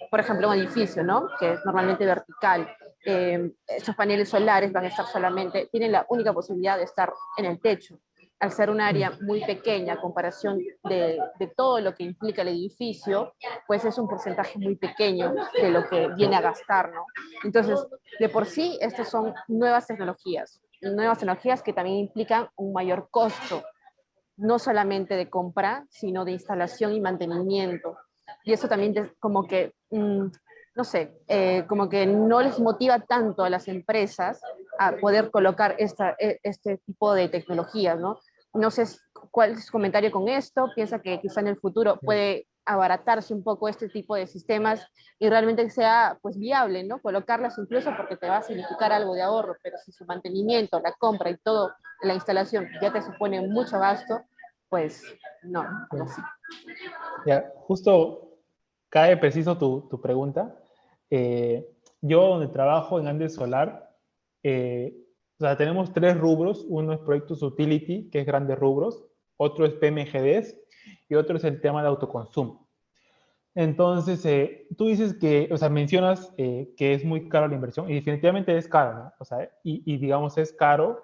por ejemplo, un edificio, ¿no? Que es normalmente vertical, estos paneles solares van a estar solamente, tienen la única posibilidad de estar en el techo. Al ser un área muy pequeña a comparación de todo lo que implica el edificio, pues es un porcentaje muy pequeño de lo que viene a gastar, ¿no? Entonces, de por sí, estas son nuevas tecnologías que también implican un mayor costo, no solamente de compra, sino de instalación y mantenimiento. Y eso también como que, no sé, como que no les motiva tanto a las empresas a poder colocar este tipo de tecnologías, ¿no? No sé cuál es su comentario con esto, piensa que quizá en el futuro puede abaratarse un poco este tipo de sistemas y realmente sea pues viable, ¿no? Colocarlas incluso porque te va a significar algo de ahorro, pero si su mantenimiento, la compra y todo, la instalación ya te supone mucho gasto, pues no, no sí. Ya, justo cae preciso tu pregunta. Yo donde trabajo en Andes Solar, o sea, tenemos tres rubros. Uno es proyectos utility, que es grandes rubros. Otro es PMGDs y otro es el tema de autoconsumo. Entonces, tú dices que, o sea, mencionas que es muy caro la inversión y definitivamente es caro, ¿no? O sea, y digamos es caro,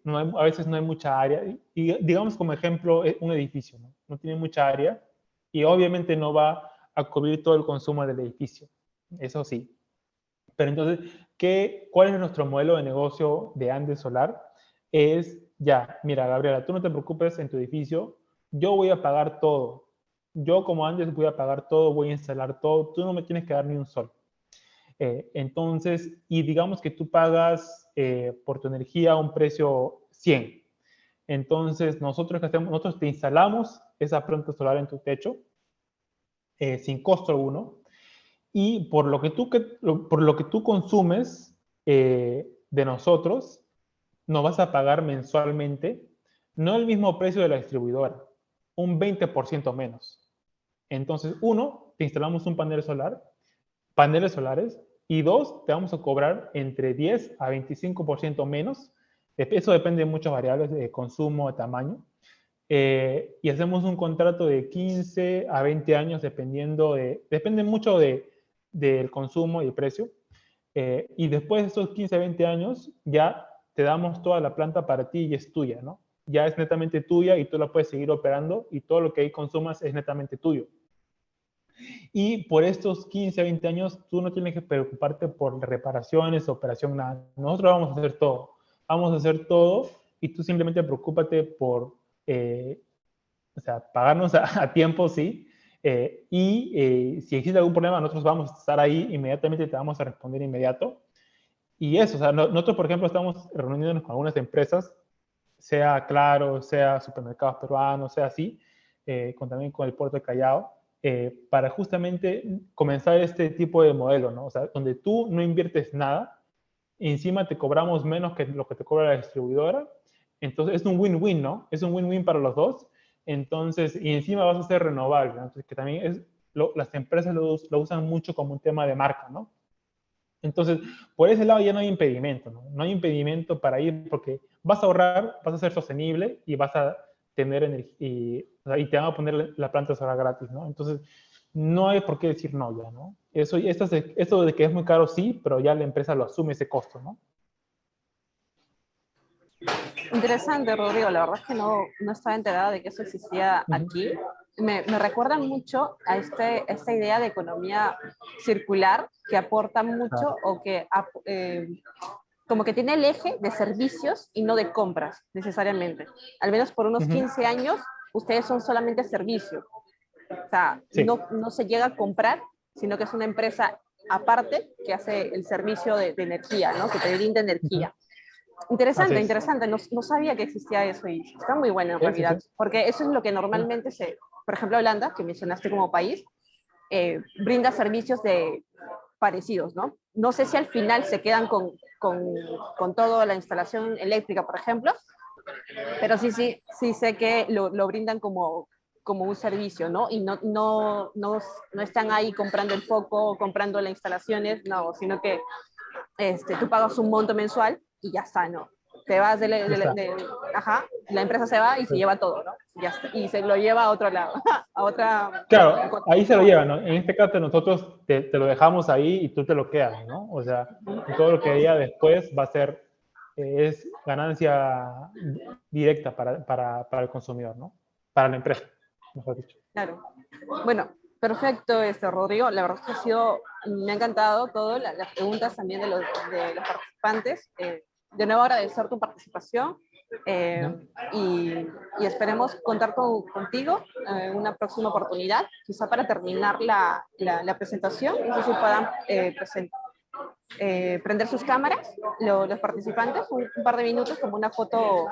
no hay, a veces no hay mucha área. Y digamos como ejemplo un edificio, ¿no? No tiene mucha área y obviamente no va a cubrir todo el consumo del edificio. Eso sí. Pero entonces, ¿cuál es nuestro modelo de negocio de Andes Solar? Es, ya, mira, Gabriela, tú no te preocupes en tu edificio, yo voy a pagar todo. Yo como Andes voy a pagar todo, voy a instalar todo, tú no me tienes que dar ni un sol. Entonces, y digamos que tú pagas por tu energía un precio 100. Entonces, nosotros que hacemos, nosotros te instalamos esa planta solar en tu techo sin costo alguno y por lo que tú consumes de nosotros, nos vas a pagar mensualmente no el mismo precio de la distribuidora, un 20% menos. Entonces, uno, te instalamos un panel solar, paneles solares, y dos, te vamos a cobrar entre 10 a 25% menos. Eso depende de muchas variables de consumo, de tamaño. Y hacemos un contrato de 15 a 20 años depende mucho del consumo y el precio. Y después de estos 15 a 20 años ya te damos toda la planta para ti y es tuya, ¿no? Ya es netamente tuya y tú la puedes seguir operando y todo lo que ahí consumas es netamente tuyo. Y por estos 15 a 20 años tú no tienes que preocuparte por reparaciones, operación, nada. Nosotros vamos a hacer todo. Vamos a hacer todo y tú simplemente preocúpate por o sea, pagarnos a tiempo, sí, si existe algún problema, nosotros vamos a estar ahí inmediatamente y te vamos a responder inmediato. Y eso, o sea, nosotros, por ejemplo, estamos reuniéndonos con algunas empresas, sea Claro, sea Supermercados Peruanos, sea así, también con el Puerto de Callao, para justamente comenzar este tipo de modelo, ¿no? O sea, donde tú no inviertes nada, y encima te cobramos menos que lo que te cobra la distribuidora. Entonces es un win-win, ¿no? Es un win-win para los dos. Entonces, y encima vas a ser renovable, ¿no? Entonces, que también las empresas lo usan mucho como un tema de marca, ¿no? Entonces, por ese lado ya no hay impedimento, ¿no? No hay impedimento para ir porque vas a ahorrar, vas a ser sostenible y vas a tener energía y te van a poner la planta solar gratis, ¿no? Entonces, no hay por qué decir no ya, ¿no? Esto de que es muy caro, sí, pero ya la empresa lo asume ese costo, ¿no? Interesante, Rodrigo. La verdad es que no estaba enterada de que eso existía aquí. Me recuerda mucho a esta idea de economía circular que aporta mucho Claro. o que como que tiene el eje de servicios y no de compras necesariamente. Al menos por unos 15 años ustedes son solamente servicio. O sea, Sí. no se llega a comprar, sino que es una empresa aparte que hace el servicio de energía, ¿no? Que te brinda Ujú. energía. Así Interesante, es. interesante. No sabía que existía eso y está muy bueno en Sí, sí, realidad, sí. porque eso es lo que Sí. normalmente por ejemplo, Holanda, que mencionaste como país, brinda servicios parecidos, ¿no? No sé si al final se quedan con toda la instalación eléctrica, por ejemplo, pero sí sé que lo brindan como un servicio, ¿no? Y no están ahí comprando el foco, comprando las instalaciones, no, sino que tú pagas un monto mensual y ya está, ¿no? Te vas Ya está. ajá, la empresa se va y se Sí. lleva todo, ¿no? Ya está, y se lo lleva a otro lado, a otra... Claro, ahí se lo llevan, ¿no? En este caso nosotros te lo dejamos ahí y tú te lo quedas, ¿no? O sea, y todo lo que haya después va a ser, es ganancia directa para el consumidor, ¿no? Para la empresa, mejor dicho. Claro. Bueno, perfecto, Rodrigo. La verdad es que me ha encantado todo, las preguntas también de los participantes. De nuevo agradecer tu participación eh, ¿Ya? y esperemos contar contigo en una próxima oportunidad, quizá para terminar la presentación. No sé si puedan prender sus cámaras los participantes un par de minutos como una foto